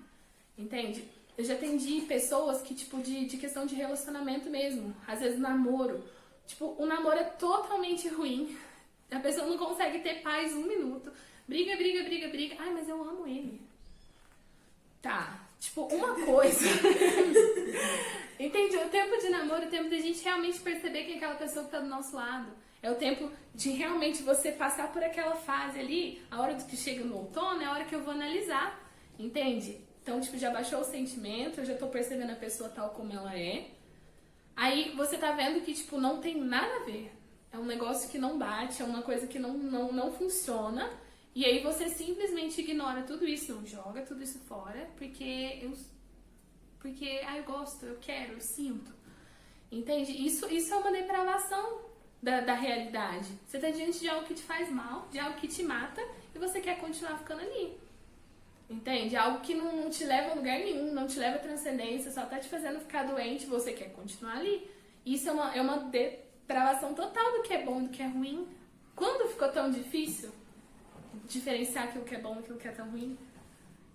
entende? Eu já atendi pessoas que, tipo, de questão de relacionamento mesmo, às vezes namoro, tipo, o namoro é totalmente ruim, a pessoa não consegue ter paz um minuto, briga, ai, mas eu amo ele. Tá, tipo, uma coisa, entende? O tempo de namoro, o tempo de a gente realmente perceber que é aquela pessoa que tá do nosso lado. É o tempo de realmente você passar por aquela fase ali, a hora que chega no outono é a hora que eu vou analisar, entende? Então, tipo, já baixou o sentimento, eu já tô percebendo a pessoa tal como ela é. Aí você tá vendo que, tipo, não tem nada a ver. É um negócio que não bate, é uma coisa que não funciona. E aí você simplesmente ignora tudo isso, não joga tudo isso fora, porque eu gosto, eu quero, eu sinto. Entende? Isso é uma depravação da realidade. Você tá diante de algo que te faz mal, de algo que te mata, e você quer continuar ficando ali. Entende? Algo que não te leva a lugar nenhum, não te leva a transcendência, só tá te fazendo ficar doente, você quer continuar ali. Isso é uma depravação total do que é bom e do que é ruim. Quando ficou tão difícil diferenciar aquilo que é bom e aquilo que é tão ruim?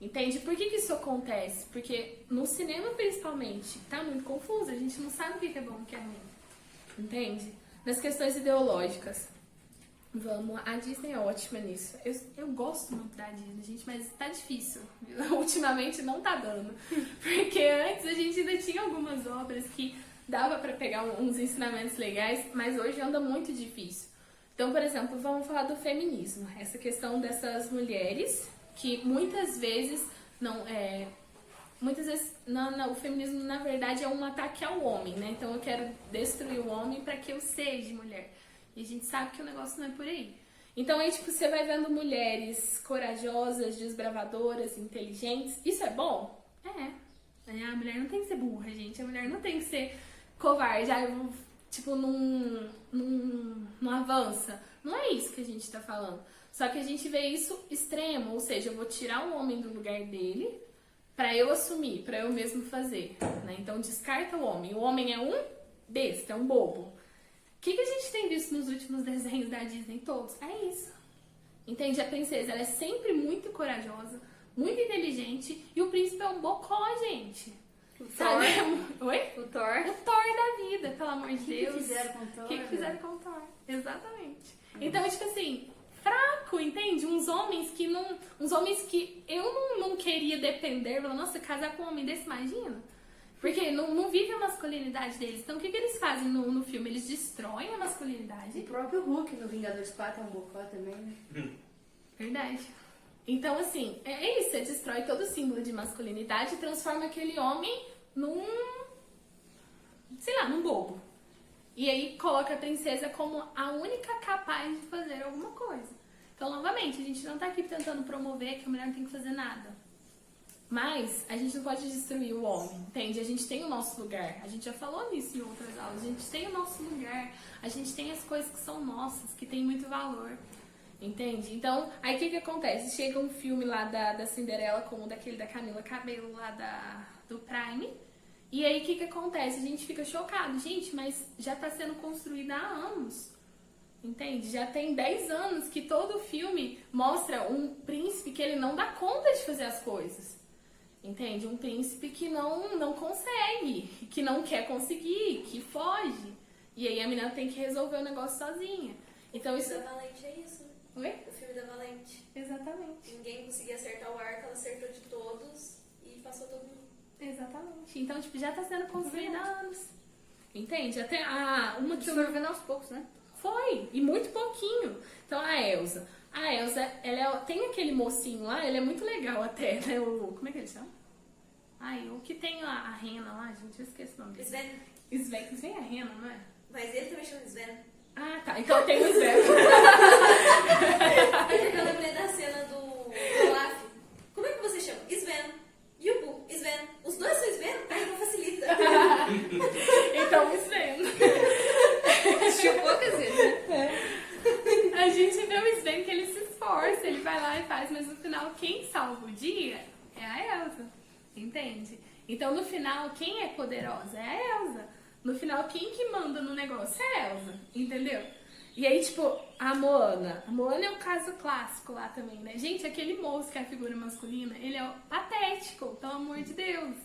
Entende? Por que isso acontece? Porque no cinema, principalmente, tá muito confuso. A gente não sabe o que é bom e o que é ruim. Entende? Nas questões ideológicas. A Disney é ótima nisso. Eu gosto muito da Disney, gente, mas tá difícil. Ultimamente não tá dando. Porque antes a gente ainda tinha algumas obras que dava pra pegar uns ensinamentos legais, mas hoje anda muito difícil. Então, por exemplo, vamos falar do feminismo. Essa questão dessas mulheres que muitas vezes o feminismo na verdade é um ataque ao homem, né? Então eu quero destruir o homem para que eu seja mulher. E a gente sabe que o negócio não é por aí. Então aí tipo você vai vendo mulheres corajosas, desbravadoras, inteligentes. Isso é bom? A mulher não tem que ser burra, gente. A mulher não tem que ser covarde. Tipo, não avança. Não é isso que a gente tá falando. Só que a gente vê isso extremo, ou seja, eu vou tirar o homem do lugar dele pra eu assumir, pra eu mesmo fazer, né? Então descarta o homem. O homem é um besta, é um bobo. O que a gente tem visto nos últimos desenhos da Disney todos? É isso. Entende? A princesa, ela é sempre muito corajosa, muito inteligente, e o príncipe é um bocó, gente. O Sabe? Thor. Oi? O Thor. O Thor da vida, pelo amor de Deus. O que fizeram com o Thor? O que fizeram com o Thor? Exatamente. Então, tipo assim, fraco, entende? Uns homens que eu não queria depender. Nossa, casar com um homem desse, imagina? Porque não vive a masculinidade deles. Então, o que eles fazem no filme? Eles destroem a masculinidade. O próprio Hulk no Vingadores 4 é um bocó também, né? Verdade. Então, assim, é isso. Você destrói todo o símbolo de masculinidade e transforma aquele homem num bobo. E aí coloca a princesa como a única capaz de fazer alguma coisa. Então, novamente, a gente não tá aqui tentando promover que a mulher não tem que fazer nada. Mas a gente não pode destruir o homem, entende? A gente tem o nosso lugar. A gente já falou nisso em outras aulas. A gente tem o nosso lugar. A gente tem as coisas que são nossas, que tem muito valor. Entende? Então, aí o que acontece? Chega um filme lá da Cinderela, como daquele da Camila Cabello lá do Prime. E aí o que acontece? A gente fica chocado. Gente, mas já tá sendo construída há anos. Entende? Já tem 10 anos que todo filme mostra um príncipe que ele não dá conta de fazer as coisas. Entende? Um príncipe que não consegue, que não quer conseguir, que foge. E aí a menina tem que resolver o negócio sozinha. Então isso... O filme da Valente é isso. Oi? O filme da Valente. Exatamente. Ninguém conseguia acertar o arco, ela acertou de todos e passou todo mundo. Exatamente. Então, tipo, já tá sendo construída há anos. Entende? Até uma que eu vendo aos poucos, né? Foi, e muito pouquinho. Então, a Elsa, ela tem aquele mocinho lá, ele é muito legal até, né? Como é que ele chama? O que tem a rena lá, gente, eu esqueci o nome dele. Sven é a rena, não é? Mas ele também chama Sven. Ah, tá. Então tem o Sven. Eu lembrei da cena do Olaf. Como é que você chama? Sven. E o Pooh? Sven. Os dois são Sven? Aí não facilita. Então, Sven. Assistiu poucas vezes, né? A gente vê o Sven que ele se esforça, ele vai lá e faz, mas no final quem salva o dia é a Elsa, entende? Então no final quem é poderosa é a Elsa. No final quem que manda no negócio é a Elsa, entendeu? E aí tipo, a Moana é um caso clássico lá também, né? Gente, aquele moço que é a figura masculina, ele é patético, pelo amor de Deus.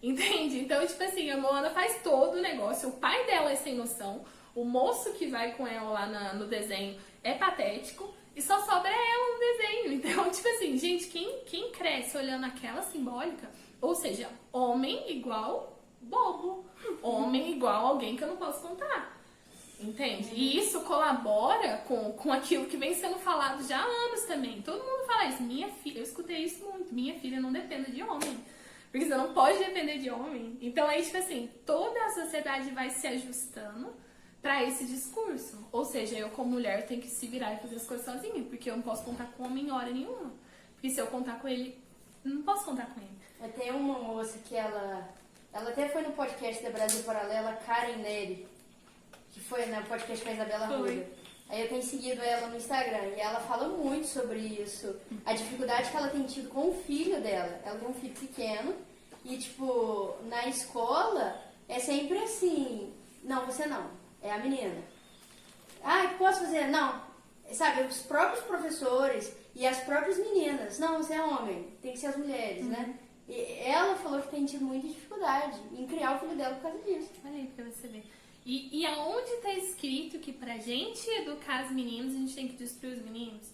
Entende? Então, tipo assim, a Moana faz todo o negócio, o pai dela é sem noção, o moço que vai com ela lá no desenho é patético e só sobra ela no desenho. Então, tipo assim, gente, quem cresce olhando aquela simbólica, ou seja, homem igual bobo, homem igual alguém que eu não posso contar. Entende? E isso colabora com aquilo que vem sendo falado já há anos também. Todo mundo fala isso. Minha filha, eu escutei isso muito. Minha filha não depende de homem. Porque você não pode depender de homem. Então aí, tipo assim, toda a sociedade vai se ajustando pra esse discurso. Ou seja, eu como mulher tenho que se virar e fazer as coisas sozinha. Porque eu não posso contar com homem em hora nenhuma. Porque se eu contar com ele, eu não posso contar com ele. Tem uma moça que ela até foi no podcast da Brasil Paralela, Karen Neri, que foi no podcast com a Isabela Ruda. Aí eu tenho seguido ela no Instagram e ela fala muito sobre isso. A dificuldade que ela tem tido com o filho dela. Ela tem um filho pequeno e, tipo, na escola é sempre assim: não, você não, é a menina. Ah, posso fazer? Não. Sabe, os próprios professores e as próprias meninas. Não, você é homem, tem que ser as mulheres, né? E ela falou que tem tido muita dificuldade em criar o filho dela por causa disso. Olha aí pra você ver. E aonde tá escrito que pra gente educar as meninas, a gente tem que destruir os meninos?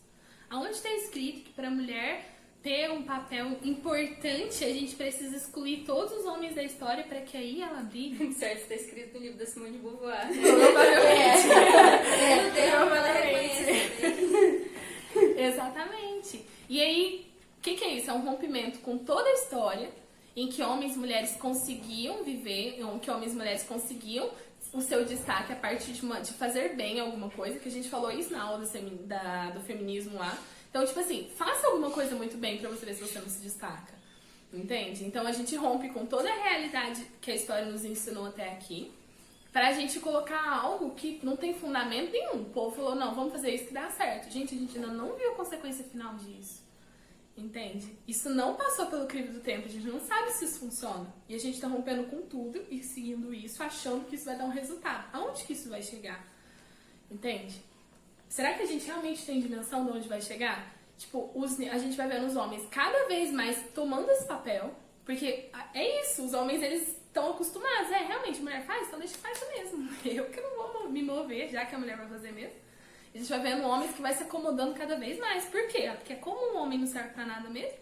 Aonde tá escrito que pra mulher ter um papel importante, a gente precisa excluir todos os homens da história pra que aí ela brilhe? Certo, está escrito no livro da Simone de Beauvoir. Provavelmente. Ela reconhece. Exatamente. E aí, o que é isso? É um rompimento com toda a história em que homens e mulheres conseguiam viver, em que homens e mulheres conseguiam o seu destaque a partir de fazer bem alguma coisa, que a gente falou isso na aula do feminismo lá. Então, tipo assim, faça alguma coisa muito bem pra você ver se você não se destaca. Entende? Então a gente rompe com toda a realidade que a história nos ensinou até aqui, pra gente colocar algo que não tem fundamento nenhum. O povo falou, não, vamos fazer isso que dá certo. Gente, a gente ainda não viu a consequência final disso. Entende? Isso não passou pelo crivo do tempo, a gente não sabe se isso funciona. E a gente tá rompendo com tudo e seguindo isso, achando que isso vai dar um resultado. Aonde que isso vai chegar? Entende? Será que a gente realmente tem dimensão de onde vai chegar? Tipo, a gente vai vendo os homens cada vez mais tomando esse papel, porque é isso, os homens eles estão acostumados, realmente a mulher faz, então deixa que faça mesmo. Eu que não vou me mover, já que a mulher vai fazer mesmo. A gente vai vendo homens que vai se acomodando cada vez mais. Por quê? Porque como um homem não serve pra nada mesmo,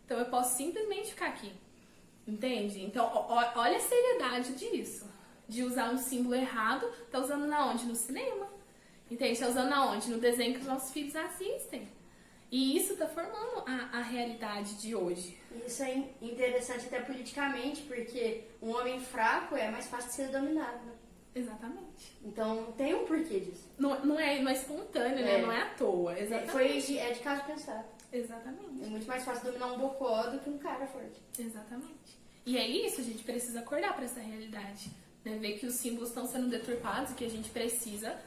então eu posso simplesmente ficar aqui. Entende? Então, olha a seriedade disso. De usar um símbolo errado, tá usando na onde? No cinema. Entende? Tá usando na onde? No desenho que os nossos filhos assistem. E isso tá formando a realidade de hoje. Isso é interessante até politicamente, porque um homem fraco é mais fácil de ser dominado, né? Exatamente. Então tem um porquê disso. Não é espontâneo, né? Não é à toa. Exatamente. É de caso pensado. Exatamente. É muito mais fácil dominar um bocó do que um cara forte. Exatamente. E é isso, a gente precisa acordar para essa realidade. Né? Ver que os símbolos estão sendo deturpados e que a gente precisa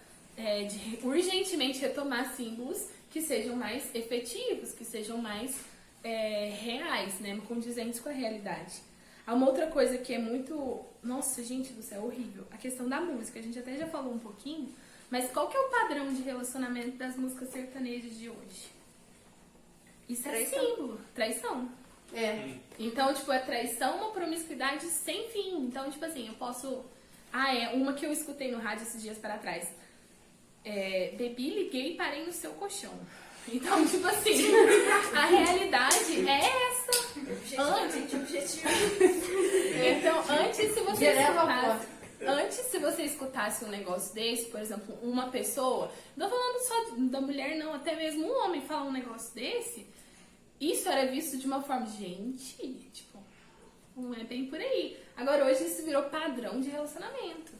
urgentemente retomar símbolos que sejam mais efetivos, que sejam mais reais, né? Condizentes com a realidade. Há uma outra coisa que é muito... Nossa, gente do céu, horrível. A questão da música. A gente até já falou um pouquinho. Mas qual que é o padrão de relacionamento das músicas sertanejas de hoje? Isso Traição. é símbolo. Traição. Então, tipo, é traição, uma promiscuidade sem fim. Então, tipo assim, eu posso... uma que eu escutei no rádio esses dias para trás. Bebi, liguei e parei no seu colchão. Então, tipo assim, a realidade é essa. Objetivo. Então, antes, se você escutasse um negócio desse, por exemplo, uma pessoa, não tô falando só da mulher, não, até mesmo um homem falar um negócio desse, isso era visto de uma forma, gente, tipo, não é bem por aí. Agora, hoje isso virou padrão de relacionamento.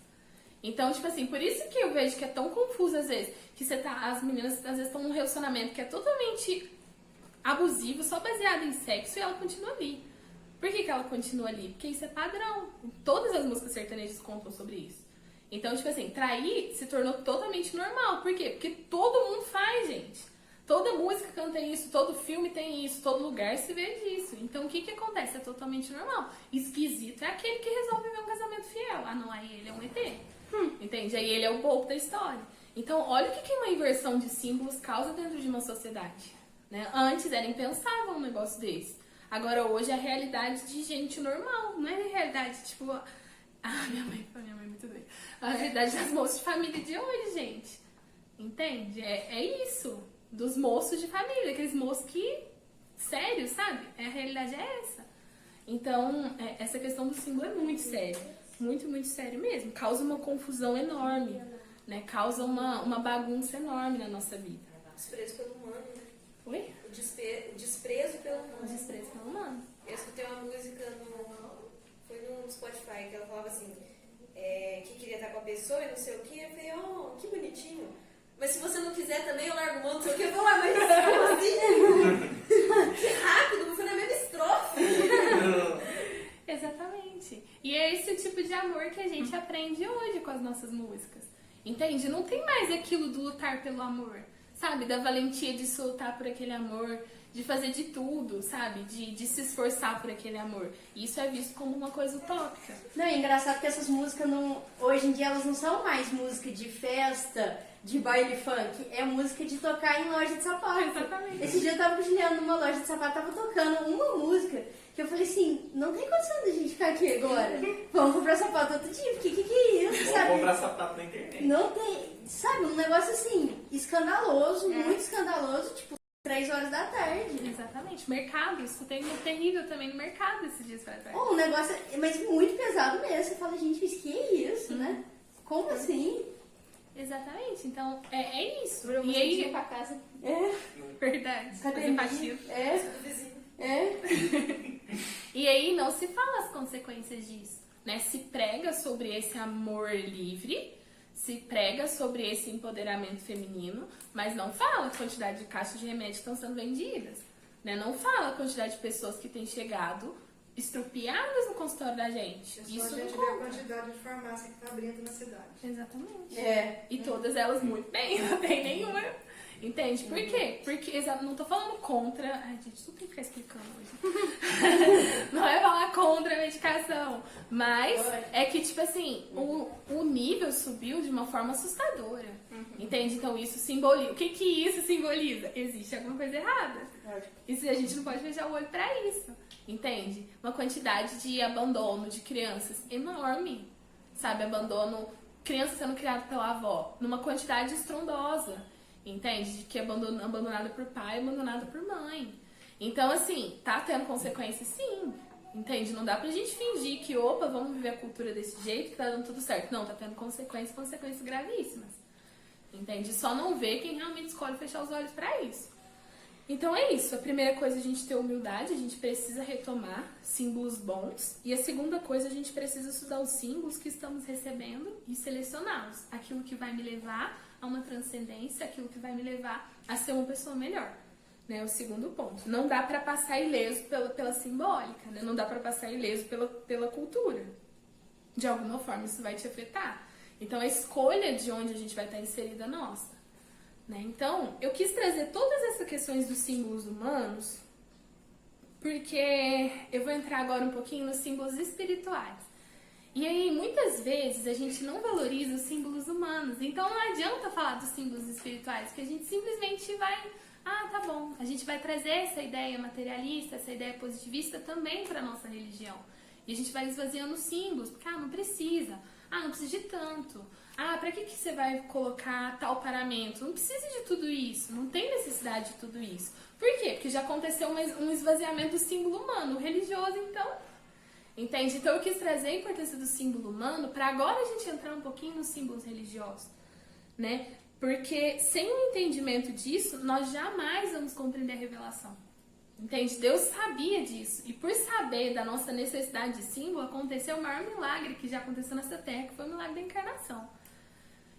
Então, tipo assim, por isso que eu vejo que é tão confuso às vezes, que as meninas às vezes estão num relacionamento que é totalmente abusivo, só baseado em sexo, e ela continua ali. Por que ela continua ali? Porque isso é padrão. Todas as músicas sertanejas contam sobre isso. Então, tipo assim, trair se tornou totalmente normal. Por quê? Porque todo mundo faz, gente. Toda música canta isso, todo filme tem isso, todo lugar se vê disso. Então, o que acontece? É totalmente normal. Esquisito é aquele que resolve ver um casamento fiel. Não, aí ele é um ET. Entende? Aí ele é o bobo da história. Então, olha o que uma inversão de símbolos causa dentro de uma sociedade. Né? Antes era impensável um negócio desse. Agora, hoje é a realidade de gente normal. Não é a realidade, tipo... minha mãe é muito doida. A realidade das moças de família de hoje, gente. Entende? É isso. Dos moços de família. Aqueles moços que... Sério, sabe? A realidade é essa. Então, essa questão do símbolo é muito séria. Muito, muito sério mesmo. Causa uma confusão enorme. né? Causa uma bagunça enorme na nossa vida. Desprezo pelo humano, né? Oi? O desprezo pelo humano. O desprezo pelo humano. Eu escutei uma música foi no Spotify, que ela falava assim, que queria estar com a pessoa e não sei o que. Eu falei, oh, que bonitinho. Mas se você não quiser também, eu largo mão, não sei o que. Eu vou lá, mas como assim? Que rápido, foi na mesma estrofe. Exatamente. E é esse tipo de amor que a gente aprende hoje com as nossas músicas. Entende? Não tem mais aquilo do lutar pelo amor, sabe? Da valentia de se lutar por aquele amor, de fazer de tudo, sabe? De se esforçar por aquele amor. Isso é visto como uma coisa utópica. Não, é engraçado que essas músicas hoje em dia elas não são mais música de festa, de baile funk, é música de tocar em loja de sapato. Exatamente. Esse dia eu tava com o Juliano numa loja de sapato, tava tocando uma música que eu falei assim, não tem condição de a gente ficar aqui agora. Vamos comprar sapato outro dia, porque que é isso, Vou sabe? comprar sapato na internet. Não tem, sabe, um negócio assim, escandaloso, muito escandaloso, tipo 3 horas da tarde. Exatamente. Mercado, isso tem um terrível também no mercado esses dias pra trás. Um negócio, mas muito pesado mesmo. Você fala, gente, mas que é isso, né? Como assim? Exatamente. Então, é isso. Eu E aí, pra casa. verdade. Fazer Academia. faxina. Do vizinho. E aí não se fala as consequências disso, né? Se prega sobre esse amor livre, se prega sobre esse empoderamento feminino, mas não fala a quantidade de caixas de remédio que estão sendo vendidas, né? Não fala a quantidade de pessoas que têm chegado estrupiadas no consultório da gente. Isso a não gente vê a conta. quantidade de farmácia que está abrindo na cidade. Exatamente. E todas elas muito bem, não tem nenhuma. Entende? Por quê? Porque não tô falando contra. Ai, gente, tudo tem que ficar explicando hoje. Não é falar contra a medicação. Mas é que, tipo assim, o nível subiu de uma forma assustadora. Entende? Então isso simboliza. O que isso simboliza? Existe alguma coisa errada. E se a gente não pode fechar o olho pra isso. Entende? Uma quantidade de abandono de crianças enorme. Sabe? Abandono. Criança sendo criada pela avó. Numa quantidade estrondosa. Entende? De que é abandonada por pai, abandonada por mãe. Então, assim, tá tendo consequências, sim. Entende? Não dá pra gente fingir que, opa, vamos viver a cultura desse jeito que tá dando tudo certo. Não, tá tendo consequências gravíssimas. Entende? Só não vê quem realmente escolhe fechar os olhos pra isso. Então é isso. A primeira coisa é a gente ter humildade, a gente precisa retomar símbolos bons. E a segunda coisa, a gente precisa estudar os símbolos que estamos recebendo e selecioná-los. Aquilo que vai me levar a uma transcendência, aquilo que vai me levar a ser uma pessoa melhor. Né? O segundo ponto. Não dá pra passar ileso pela simbólica, né? Não dá pra passar ileso pela cultura. De alguma forma isso vai te afetar. Então a escolha de onde a gente vai estar inserida é nossa. Né? Então, eu quis trazer todas essas questões dos símbolos humanos, porque eu vou entrar agora um pouquinho nos símbolos espirituais. E aí, muitas vezes, a gente não valoriza os símbolos humanos. Então, não adianta falar dos símbolos espirituais, que a gente simplesmente vai... Ah, tá bom. A gente vai trazer essa ideia materialista, essa ideia positivista também para nossa religião. E a gente vai esvaziando os símbolos, porque, não precisa. Não precisa de tanto. Pra que você vai colocar tal paramento? Não precisa de tudo isso. Não tem necessidade de tudo isso. Por quê? Porque já aconteceu um esvaziamento do símbolo humano. O religioso, então... Entende? Então eu quis trazer a importância do símbolo humano para agora a gente entrar um pouquinho nos símbolos religiosos, né? Porque sem o entendimento disso, nós jamais vamos compreender a revelação. Entende? Deus sabia disso. E por saber da nossa necessidade de símbolo, aconteceu o maior milagre que já aconteceu nessa terra, que foi o milagre da encarnação.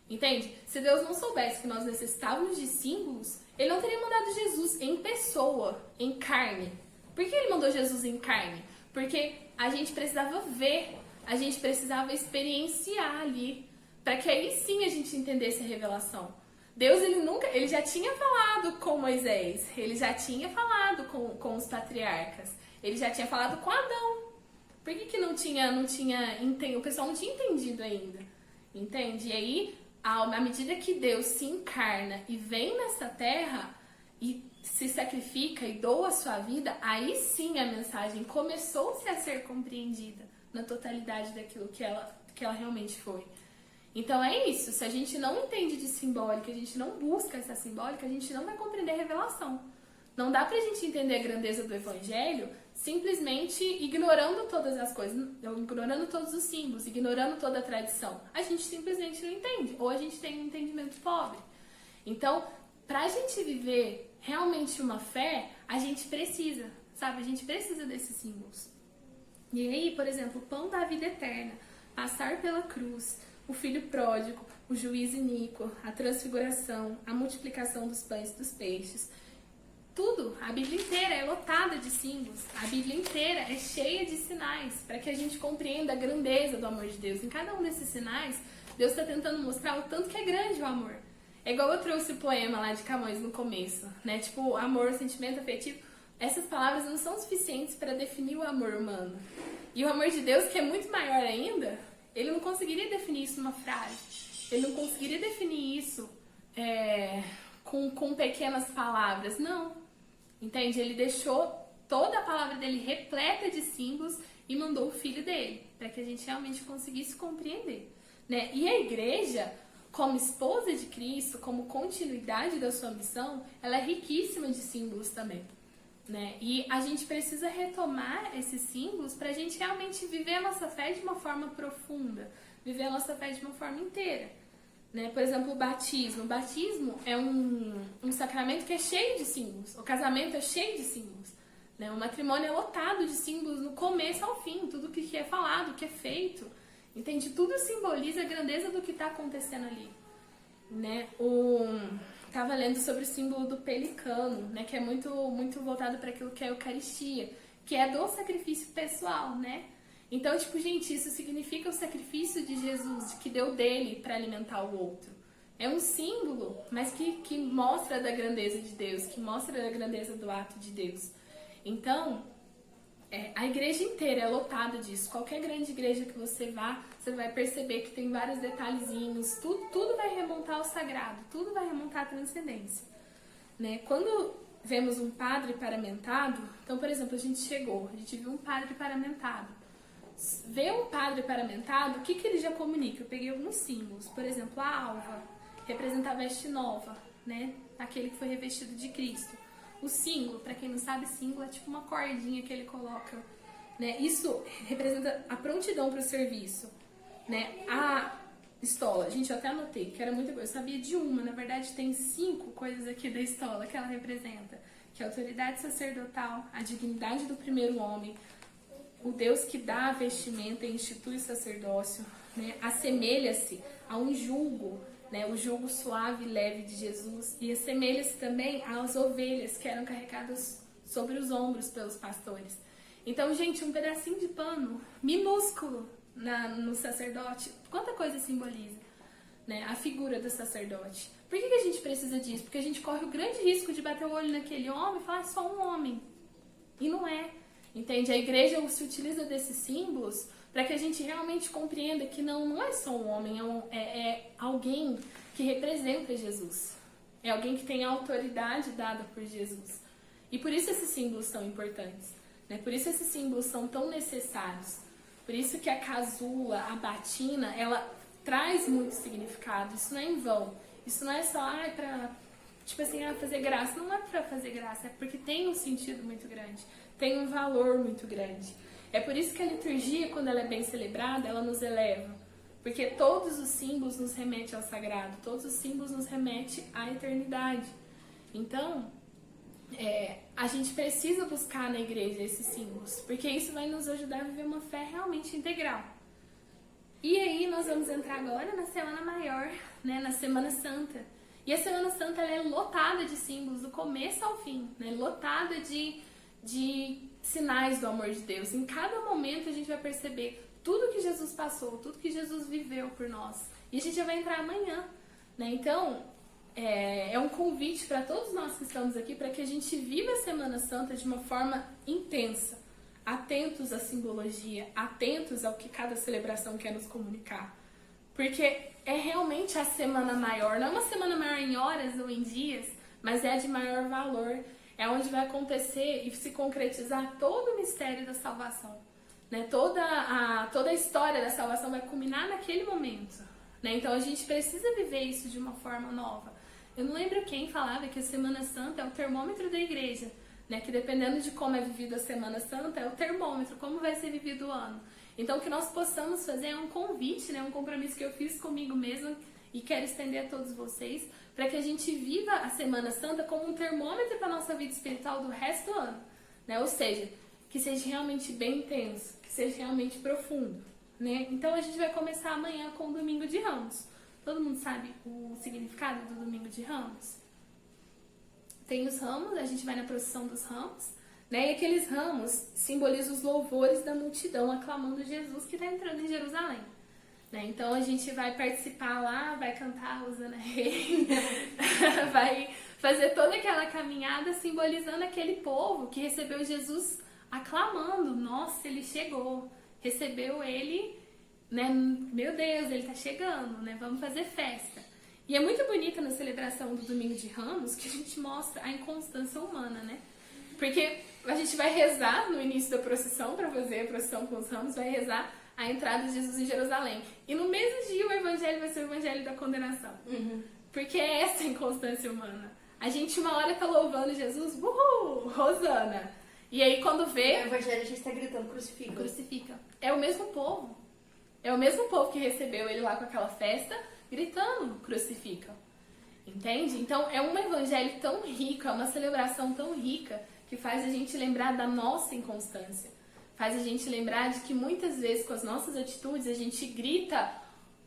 Entende? Se Deus não soubesse que nós necessitávamos de símbolos, Ele não teria mandado Jesus em pessoa, em carne. Por que Ele mandou Jesus em carne? Porque a gente precisava ver, a gente precisava experienciar ali, para que aí sim a gente entendesse a revelação. Deus, ele já tinha falado com Moisés, ele já tinha falado com os patriarcas, ele já tinha falado com Adão. Por que não tinha o pessoal não tinha entendido ainda? Entende? E aí, à medida que Deus se encarna e vem nessa terra e se sacrifica e doa a sua vida, aí sim a mensagem começou-se a ser compreendida na totalidade daquilo que ela realmente foi. Então é isso, se a gente não entende de simbólica, a gente não busca essa simbólica, a gente não vai compreender a revelação. Não dá pra gente entender a grandeza do Evangelho simplesmente ignorando todas as coisas, ignorando todos os símbolos, ignorando toda a tradição. A gente simplesmente não entende, ou a gente tem um entendimento pobre. Então, pra gente viver realmente uma fé, a gente precisa, sabe? A gente precisa desses símbolos. E aí, por exemplo, o pão da vida eterna, passar pela cruz, o filho pródigo, o juízo iníquo, a transfiguração, a multiplicação dos pães e dos peixes. Tudo, a Bíblia inteira é lotada de símbolos, a Bíblia inteira é cheia de sinais para que a gente compreenda a grandeza do amor de Deus. Em cada um desses sinais, Deus está tentando mostrar o tanto que é grande o amor. É igual eu trouxe o poema lá de Camões no começo, né? Tipo, amor, sentimento afetivo. Essas palavras não são suficientes para definir o amor humano. E o amor de Deus, que é muito maior ainda, ele não conseguiria definir isso numa frase. Ele não conseguiria definir isso com pequenas palavras. Não. Entende? Ele deixou toda a palavra dele repleta de símbolos e mandou o filho dele, para que a gente realmente conseguisse compreender, né? E a igreja, como esposa de Cristo, como continuidade da sua missão, ela é riquíssima de símbolos também, né? E a gente precisa retomar esses símbolos para a gente realmente viver a nossa fé de uma forma profunda, viver a nossa fé de uma forma inteira, né? Por exemplo, o batismo. O batismo é um sacramento que é cheio de símbolos. O casamento é cheio de símbolos, né? O matrimônio é lotado de símbolos no começo ao fim, tudo que é falado, o que é feito. Entende? Tudo simboliza a grandeza do que está acontecendo ali, né? Estava lendo sobre o símbolo do pelicano, né? Que é muito, muito voltado para aquilo que é a Eucaristia, que é do sacrifício pessoal, né? Então, tipo, gente, isso significa o sacrifício de Jesus, que deu dele para alimentar o outro. É um símbolo, mas que mostra da grandeza de Deus, que mostra da grandeza do ato de Deus. Então, a igreja inteira é lotada disso. Qualquer grande igreja que você vá, você vai perceber que tem vários detalhezinhos. Tudo vai remontar ao sagrado, tudo vai remontar à transcendência, né? Quando vemos um padre paramentado, então, por exemplo, a gente viu um padre paramentado. Ver um padre paramentado, o que ele já comunica? Eu peguei alguns símbolos. Por exemplo, a alva representa a veste nova, né? Aquele que foi revestido de Cristo. O símbolo, para quem não sabe, símbolo é tipo uma cordinha que ele coloca, né? Isso representa a prontidão para o serviço, né? A estola, gente, eu até anotei, que era muita coisa, eu sabia de uma, na verdade tem 5 coisas aqui da estola que ela representa, que é a autoridade sacerdotal, a dignidade do primeiro homem, o Deus que dá a vestimenta e institui o sacerdócio, né? Assemelha-se a um jugo, né? O jugo suave e leve de Jesus, e assemelha-se também às ovelhas que eram carregadas sobre os ombros pelos pastores. Então, gente, um pedacinho de pano minúsculo no sacerdote, quanta coisa simboliza, né? A figura do sacerdote. Por que a gente precisa disso? Porque a gente corre o grande risco de bater o olho naquele homem e falar, é só um homem. E não é. Entende? A igreja se utiliza desses símbolos para que a gente realmente compreenda que não é só um homem, é alguém que representa Jesus. É alguém que tem a autoridade dada por Jesus. E por isso esses símbolos são importantes, né? Por isso esses símbolos são tão necessários. Por isso que a casula, a batina, ela traz muito significado. Isso não é em vão. Isso não é só para tipo assim, fazer graça. Não é para fazer graça, é porque tem um sentido muito grande. Tem um valor muito grande. É por isso que a liturgia, quando ela é bem celebrada, ela nos eleva. Porque todos os símbolos nos remetem ao sagrado, todos os símbolos nos remetem à eternidade. Então, a gente precisa buscar na igreja esses símbolos, porque isso vai nos ajudar a viver uma fé realmente integral. E aí nós vamos entrar agora na Semana Maior, né, na Semana Santa. E a Semana Santa ela é lotada de símbolos do começo ao fim, né, lotada de sinais do amor de Deus. Em cada momento a gente vai perceber tudo que Jesus passou, tudo que Jesus viveu por nós. E a gente já vai entrar amanhã, né? Então, é um convite para todos nós que estamos aqui para que a gente viva a Semana Santa de uma forma intensa, atentos à simbologia, atentos ao que cada celebração quer nos comunicar. Porque é realmente a Semana Maior, não é uma Semana Maior em horas ou em dias, mas é a de maior valor. É onde vai acontecer e se concretizar todo o mistério da salvação, né? Toda a história da salvação vai culminar naquele momento, né? Então a gente precisa viver isso de uma forma nova. Eu não lembro quem falava que a Semana Santa é o termômetro da igreja, né? Que dependendo de como é vivida a Semana Santa, é o termômetro, como vai ser vivido o ano. Então, o que nós possamos fazer é um convite, né? Um compromisso que eu fiz comigo mesma e quero estender a todos vocês, para que a gente viva a Semana Santa como um termômetro para a nossa vida espiritual do resto do ano, né? Ou seja, que seja realmente bem intenso, que seja realmente profundo, né? Então, a gente vai começar amanhã com o Domingo de Ramos. Todo mundo sabe o significado do Domingo de Ramos? Tem os ramos, a gente vai na procissão dos ramos, né? E aqueles ramos simbolizam os louvores da multidão aclamando Jesus que está entrando em Jerusalém. Né? Então a gente vai participar lá, vai cantar Hosana Rei, vai fazer toda aquela caminhada simbolizando aquele povo que recebeu Jesus aclamando, nossa, ele chegou, recebeu ele, né? Meu Deus, ele está chegando, né? Vamos fazer festa. E é muito bonita na celebração do Domingo de Ramos que a gente mostra a inconstância humana, né? Porque a gente vai rezar no início da procissão, para fazer a procissão com os ramos, vai rezar a entrada de Jesus em Jerusalém. E no mesmo dia o evangelho vai ser o evangelho da condenação. Porque é essa a inconstância humana. A gente uma hora tá louvando Jesus, uhul, Hosana. E aí quando vê... O evangelho a gente tá gritando, crucifica. Crucifica. É o mesmo povo. É o mesmo povo que recebeu ele lá com aquela festa, gritando, crucifica. Entende? Então é um evangelho tão rico, é uma celebração tão rica, que faz a gente lembrar da nossa inconstância. Faz a gente lembrar de que muitas vezes com as nossas atitudes a gente grita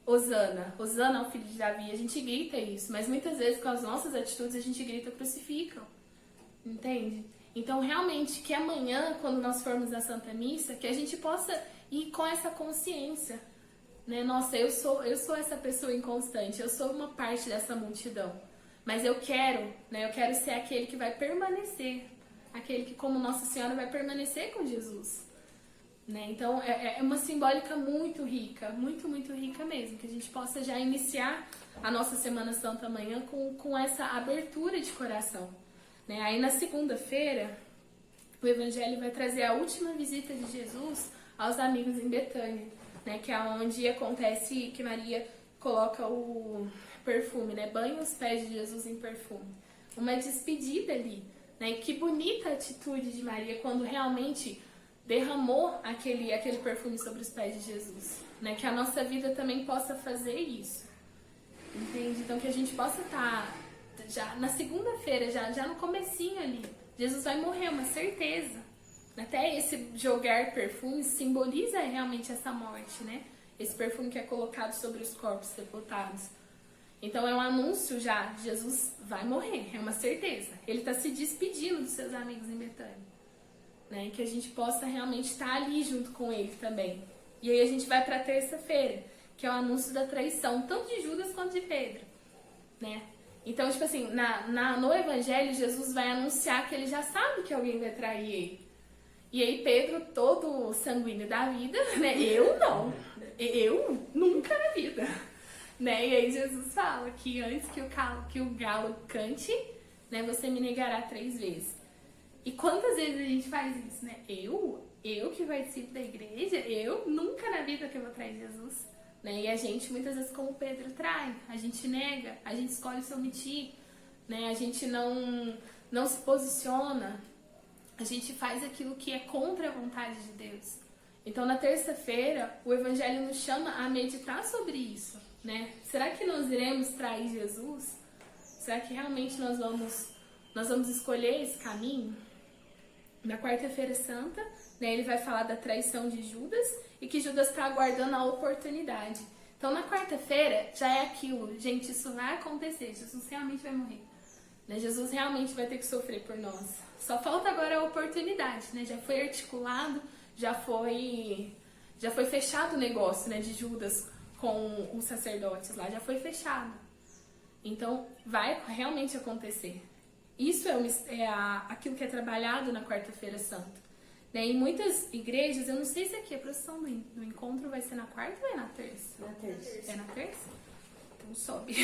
Hosana, Hosana ao filho de Davi, a gente grita isso, mas muitas vezes com as nossas atitudes a gente grita crucificam. Entende? Então realmente que amanhã, quando nós formos na Santa Missa, que a gente possa ir com essa consciência, né? Nossa, eu sou essa pessoa inconstante, eu sou uma parte dessa multidão, mas eu quero ser aquele que vai permanecer, aquele que como Nossa Senhora vai permanecer com Jesus. Né? Então é uma simbólica muito rica, muito, muito rica mesmo, que a gente possa já iniciar a nossa Semana Santa amanhã com essa abertura de coração. Né? Aí na segunda-feira, o Evangelho vai trazer a última visita de Jesus aos amigos em Betânia, né? Que é onde acontece que Maria coloca o perfume, né? Banha os pés de Jesus em perfume. Uma despedida ali, né? E que bonita a atitude de Maria quando realmente derramou aquele perfume sobre os pés de Jesus, né? Que a nossa vida também possa fazer isso, entende? Então que a gente possa estar já na segunda-feira, já no comecinho ali, Jesus vai morrer, uma certeza. Até esse jogar perfume simboliza realmente essa morte, né? Esse perfume que é colocado sobre os corpos sepultados. Então é um anúncio já, Jesus vai morrer, é uma certeza. Ele está se despedindo dos seus amigos em Betânia. Né, que a gente possa realmente estar ali junto com ele também. E aí a gente vai para a terça-feira, que é o anúncio da traição, tanto de Judas quanto de Pedro. Né? Então, tipo assim, no Evangelho, Jesus vai anunciar que ele já sabe que alguém vai trair ele. E aí Pedro, todo sanguíneo da vida, né? Eu não. Eu nunca na vida. Né? E aí Jesus fala que antes que o galo cante, né, você me negará 3 vezes. E quantas vezes a gente faz isso, né? Eu que participo da igreja, eu nunca na vida que eu vou trair Jesus. Né? E a gente, muitas vezes, como Pedro trai, a gente nega, a gente escolhe se omitir, né? A gente não se posiciona, a gente faz aquilo que é contra a vontade de Deus. Então, na terça-feira, o Evangelho nos chama a meditar sobre isso, né? Será que nós iremos trair Jesus? Será que realmente nós vamos escolher esse caminho? Na quarta-feira santa, né, ele vai falar da traição de Judas e que Judas está aguardando a oportunidade. Então, na quarta-feira, já é aquilo. Gente, isso vai acontecer. Jesus realmente vai morrer. Né? Jesus realmente vai ter que sofrer por nós. Só falta agora a oportunidade. Né? Já foi articulado, já foi fechado o negócio, né, de Judas com os sacerdotes lá. Já foi fechado. Então, vai realmente acontecer. Isso aquilo que é trabalhado na quarta-feira santa. Né? Em muitas igrejas, eu não sei se aqui a procissão do encontro vai ser na quarta ou é na terça? Na terça. É na terça? Então sobe.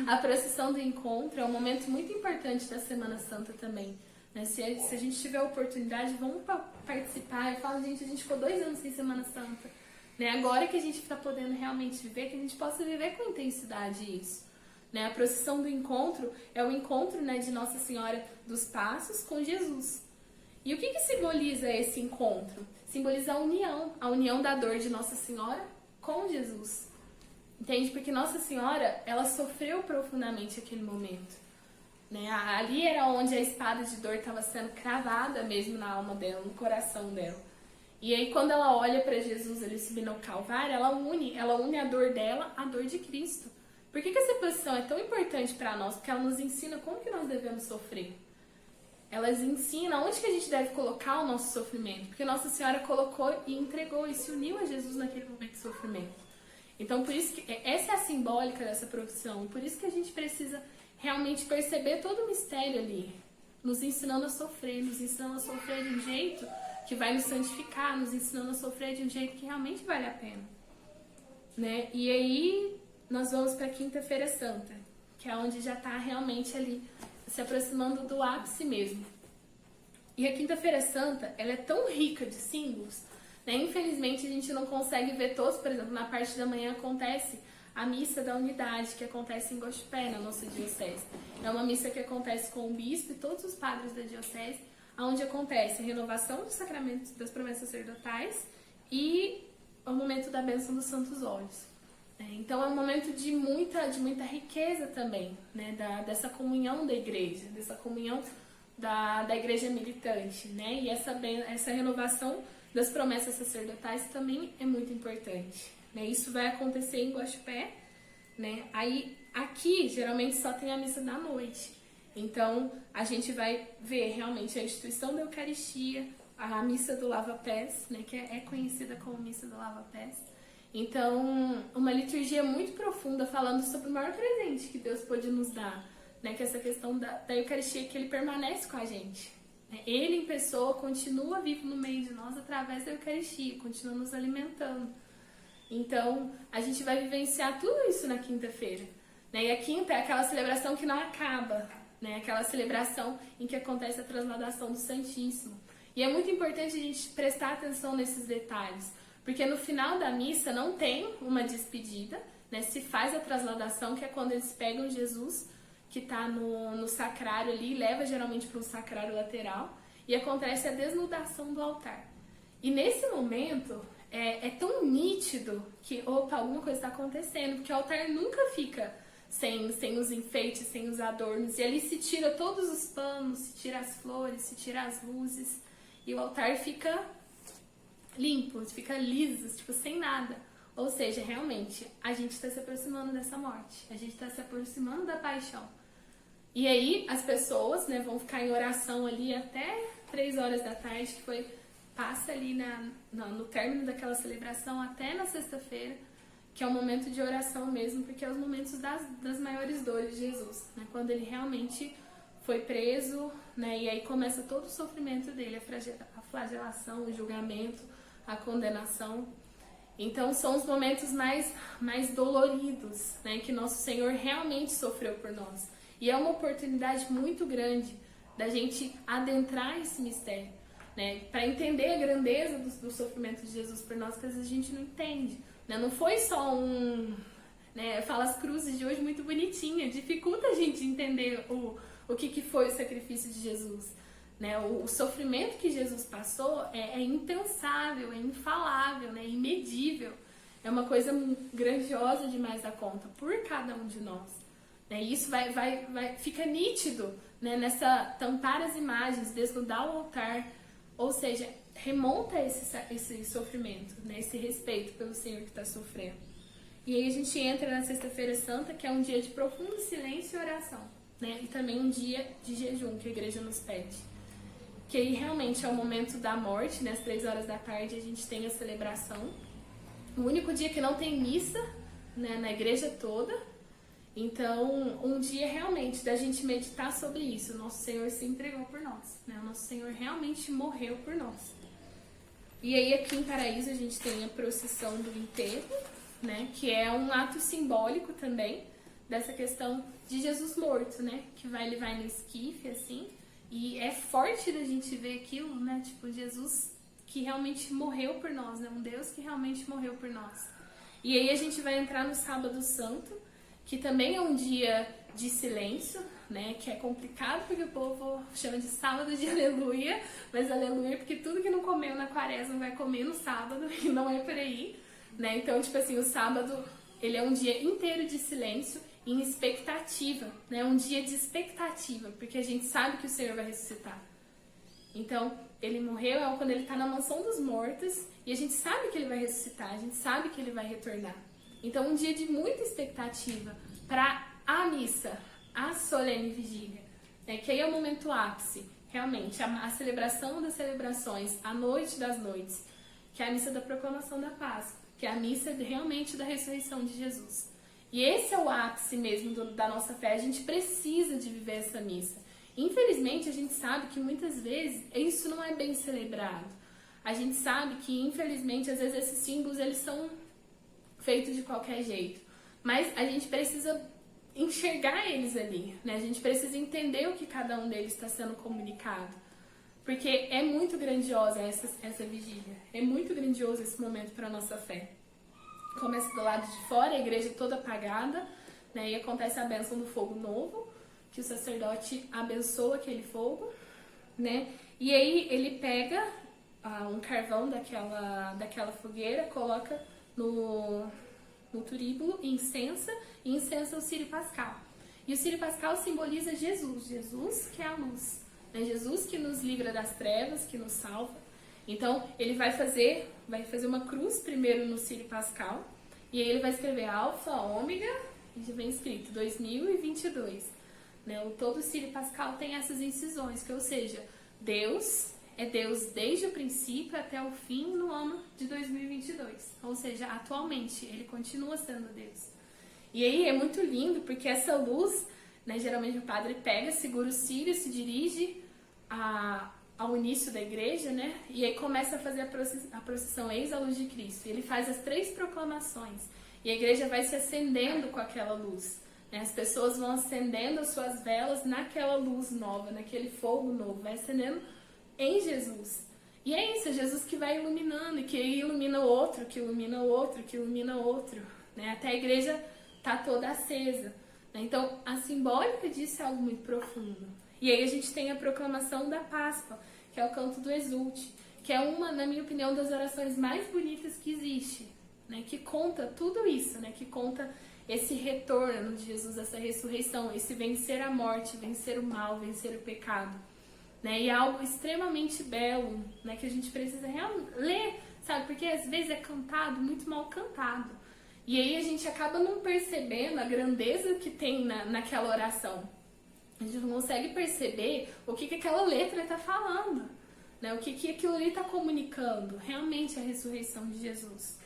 A procissão do encontro é um momento muito importante da Semana Santa também. Né? Se a gente tiver a oportunidade, vamos participar. Eu falo, gente, a gente ficou 2 anos sem Semana Santa. Né? Agora que a gente está podendo realmente viver, que a gente possa viver com intensidade isso. né? A procissão do encontro é o encontro, né, de Nossa Senhora dos Passos com Jesus. E o que simboliza esse encontro? Simboliza a união da dor de Nossa Senhora com Jesus. Entende? Porque Nossa Senhora, ela sofreu profundamente aquele momento, né? Ali era onde a espada de dor estava sendo cravada mesmo na alma dela, no coração dela. E aí quando ela olha para Jesus ali subindo ao Calvário, ela une a dor dela à dor de Cristo. Por que essa posição é tão importante para nós? Porque ela nos ensina como que nós devemos sofrer. Elas ensinam onde que a gente deve colocar o nosso sofrimento. Porque Nossa Senhora colocou e entregou e se uniu a Jesus naquele momento de sofrimento. Então, por isso que essa é a simbólica dessa profissão. E por isso que a gente precisa realmente perceber todo o mistério ali. Nos ensinando a sofrer, nos ensinando a sofrer de um jeito que vai nos santificar, nos ensinando a sofrer de um jeito que realmente vale a pena, né? E aí nós vamos para a Quinta-feira Santa, que é onde já está realmente ali se aproximando do ápice mesmo. E a Quinta-feira Santa, ela é tão rica de símbolos, né? Infelizmente a gente não consegue ver todos. Por exemplo, na parte da manhã acontece a missa da unidade, que acontece em Guaxupé, na nossa diocese. É uma missa que acontece com o bispo e todos os padres da diocese, onde acontece a renovação dos sacramentos das promessas sacerdotais e o momento da bênção dos santos óleos. Então é um momento de muita riqueza também, né? Dessa comunhão da igreja, dessa comunhão da igreja militante, né? E essa renovação das promessas sacerdotais também é muito importante, né? Isso vai acontecer em Guaxupé, né? Aí aqui geralmente só tem a missa da noite. Então, a gente vai ver realmente a instituição da Eucaristia, a missa do Lava-Pés, né, que é conhecida como missa do Lava-Pés. Então, uma liturgia muito profunda falando sobre o maior presente que Deus pode nos dar, né, que é essa questão da Eucaristia, que ele permanece com a gente. Ele, em pessoa, continua vivo no meio de nós através da Eucaristia, continua nos alimentando. Então, a gente vai vivenciar tudo isso na quinta-feira, né? E a quinta é aquela celebração que não acaba, né? Aquela celebração em que acontece a transladação do Santíssimo. E é muito importante a gente prestar atenção nesses detalhes, porque no final da missa não tem uma despedida, né? Se faz a transladação, que é quando eles pegam Jesus, que está no sacrário ali, leva geralmente para um sacrário lateral, e acontece a desnudação do altar. E nesse momento é tão nítido que, opa, alguma coisa está acontecendo, porque o altar nunca fica sem os enfeites, sem os adornos, e ali se tira todos os panos, se tira as flores, se tira as luzes, e o altar fica limpo, fica liso, tipo, sem nada. Ou seja, realmente, a gente está se aproximando dessa morte, a gente está se aproximando da paixão. E aí as pessoas, né, vão ficar em oração ali até 3 horas da tarde, que passa ali no término daquela celebração até na sexta-feira, que é o momento de oração mesmo, porque é os momentos das maiores dores de Jesus, né? Quando ele realmente foi preso, né? E aí começa todo o sofrimento dele, a flagelação, o julgamento, a condenação. Então são os momentos mais doloridos, né? Que nosso Senhor realmente sofreu por nós. E é uma oportunidade muito grande da gente adentrar esse mistério, né? Para entender a grandeza do sofrimento de Jesus por nós, que às vezes a gente não entende. Não foi só né, eu falo as cruzes de hoje muito bonitinha, dificulta a gente entender o que foi o sacrifício de Jesus, né? O sofrimento que Jesus passou é impensável, é infalável, né? É imedível, é uma coisa grandiosa demais da conta por cada um de nós, né? E isso fica nítido, né? Nessa tampar as imagens, desnudar o altar, ou seja, remonta esse sofrimento, né? Esse respeito pelo Senhor que está sofrendo. E aí a gente entra na Sexta-feira Santa, que é um dia de profundo silêncio e oração, né? E também um dia de jejum, que a igreja nos pede. Que aí realmente é o momento da morte, né? Às 3 horas da tarde a gente tem a celebração. O único dia que não tem missa, né? Na igreja toda. Então, um dia realmente da gente meditar sobre isso. O nosso Senhor se entregou por nós, né? O nosso Senhor realmente morreu por nós. E aí aqui em Paraíso a gente tem a procissão do enterro, né? Que é um ato simbólico também dessa questão de Jesus morto, né? Que ele vai no esquife, assim. E é forte da gente ver aquilo, né? Tipo, Jesus que realmente morreu por nós, né? Um Deus que realmente morreu por nós. E aí a gente vai entrar no Sábado Santo, que também é um dia de silêncio, né, que é complicado porque o povo chama de sábado de aleluia, mas aleluia porque tudo que não comeu na quaresma vai comer no sábado, e não é por aí, né? Então, tipo assim, o sábado, ele é um dia inteiro de silêncio, em expectativa, né? Um dia de expectativa, porque a gente sabe que o Senhor vai ressuscitar. Então, ele morreu quando ele está na mansão dos mortos, e a gente sabe que ele vai ressuscitar, a gente sabe que ele vai retornar. Então, um dia de muita expectativa para a missa, a solene vigília, né? Que aí é o momento ápice, realmente, a celebração das celebrações, a noite das noites, que é a missa da proclamação da Páscoa, que é a missa realmente da ressurreição de Jesus. E esse é o ápice mesmo da nossa fé, a gente precisa de viver essa missa. Infelizmente, a gente sabe que muitas vezes isso não é bem celebrado. A gente sabe que, infelizmente, às vezes esses símbolos eles são feitos de qualquer jeito. Mas a gente precisa enxergar eles ali, né? A gente precisa entender o que cada um deles está sendo comunicado. Porque é muito grandiosa essa vigília. É muito grandioso esse momento para a nossa fé. Começa do lado de fora, a igreja toda apagada, né? E acontece a bênção do fogo novo, que o sacerdote abençoa aquele fogo, né? E aí ele pega um carvão daquela fogueira, coloca no turíbulo e incensa o círio pascal. E o círio pascal simboliza Jesus que é a luz, né? Jesus que nos livra das trevas, que nos salva. Então ele vai fazer uma cruz primeiro no círio pascal, e aí ele vai escrever alfa, ômega, e já vem escrito 2022. Né? Todo o círio pascal tem essas incisões, ou seja, Deus é Deus desde o princípio até o fim no ano de 2022. Ou seja, atualmente ele continua sendo Deus. E aí é muito lindo porque essa luz, né, geralmente o padre pega, segura o círio, se dirige ao início da igreja, né? E aí começa a fazer a procissão Eis a Luz de Cristo. E ele faz as 3 proclamações. E a igreja vai se acendendo com aquela luz. Né? As pessoas vão acendendo as suas velas naquela luz nova, naquele fogo novo. Vai acendendo em Jesus. E é isso, é Jesus que vai iluminando, e que ilumina o outro, que ilumina o outro, que ilumina o outro. Né? Até a igreja tá toda acesa. Né? Então, a simbólica disso é algo muito profundo. E aí a gente tem a proclamação da Páscoa, que é o canto do Exulte, que é uma, na minha opinião, das orações mais bonitas que existe, né? Que conta tudo isso, né? Que conta esse retorno de Jesus, essa ressurreição, esse vencer a morte, vencer o mal, vencer o pecado. Né? E é algo extremamente belo, né? Que a gente precisa ler, sabe? Porque às vezes é cantado, muito mal cantado. E aí a gente acaba não percebendo a grandeza que tem naquela oração. A gente não consegue perceber o que aquela letra está falando, né? O que aquilo ali está comunicando, realmente a ressurreição de Jesus.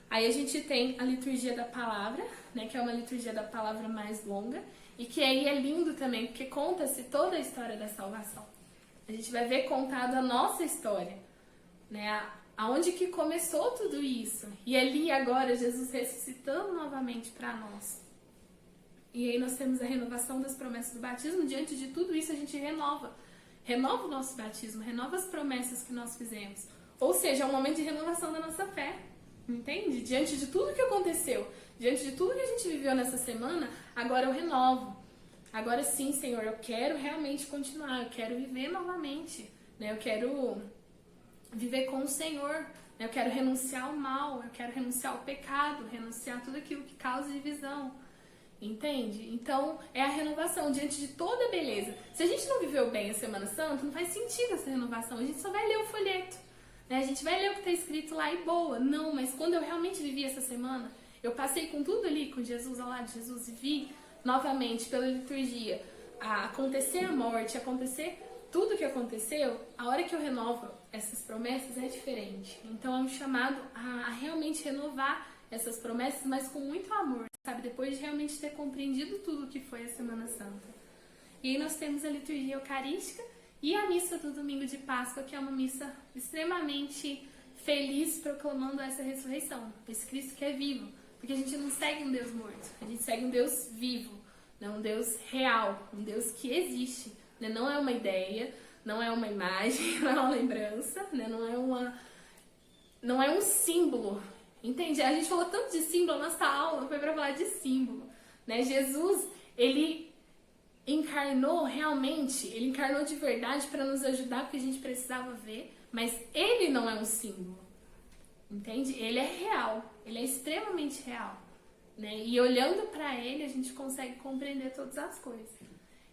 Aí a gente tem a liturgia da palavra, né? Que é uma liturgia da palavra mais longa, e que aí é lindo também, porque conta-se toda a história da salvação. A gente vai ver contada a nossa história, né? Aonde que começou tudo isso, e ali agora Jesus ressuscitando novamente para nós. E aí nós temos a renovação das promessas do batismo. Diante de tudo isso a gente renova o nosso batismo, renova as promessas que nós fizemos. Ou seja, é um momento de renovação da nossa fé, entende? Diante de tudo que aconteceu, diante de tudo que a gente viveu nessa semana, agora eu renovo. Agora sim, Senhor, eu quero realmente continuar, eu quero viver novamente, né? Eu quero viver com o Senhor, né? Eu quero renunciar ao mal, eu quero renunciar ao pecado, renunciar a tudo aquilo que causa divisão. Entende? Então, é a renovação diante de toda a beleza. Se a gente não viveu bem a Semana Santa, não faz sentido essa renovação. A gente só vai ler o folheto, né? A gente vai ler o que está escrito lá e boa. Não, mas quando eu realmente vivi essa semana, eu passei com tudo ali, com Jesus, ao lado de Jesus, e vi novamente, pela liturgia, acontecer a morte, acontecer tudo o que aconteceu. A hora que eu renovo essas promessas é diferente. Então, é um chamado a realmente renovar essas promessas, mas com muito amor, sabe? Depois de realmente ter compreendido tudo o que foi a Semana Santa. E aí nós temos a liturgia eucarística e a missa do domingo de Páscoa, que é uma missa extremamente feliz, proclamando essa ressurreição, esse Cristo que é vivo. Porque a gente não segue um Deus morto, a gente segue um Deus vivo, né? Um Deus real, um Deus que existe. Né? Não é uma ideia, não é uma imagem, não é uma lembrança, né? Não é um símbolo. Entende? A gente falou tanto de símbolo, a nossa aula foi para falar de símbolo. né? Jesus, ele encarnou realmente, ele encarnou de verdade para nos ajudar porque a gente precisava ver, mas ele não é um símbolo, entende? Ele é real, ele é extremamente real, né? E olhando para ele a gente consegue compreender todas as coisas.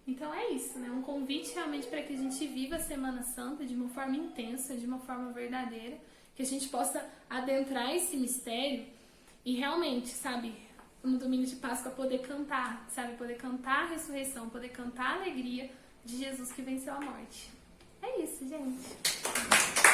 Então é isso, né? Um convite realmente para que a gente viva a Semana Santa de uma forma intensa, de uma forma verdadeira, que a gente possa adentrar esse mistério e realmente, sabe, no domingo de Páscoa poder cantar, sabe? Poder cantar a ressurreição, poder cantar a alegria de Jesus que venceu a morte. É isso, gente.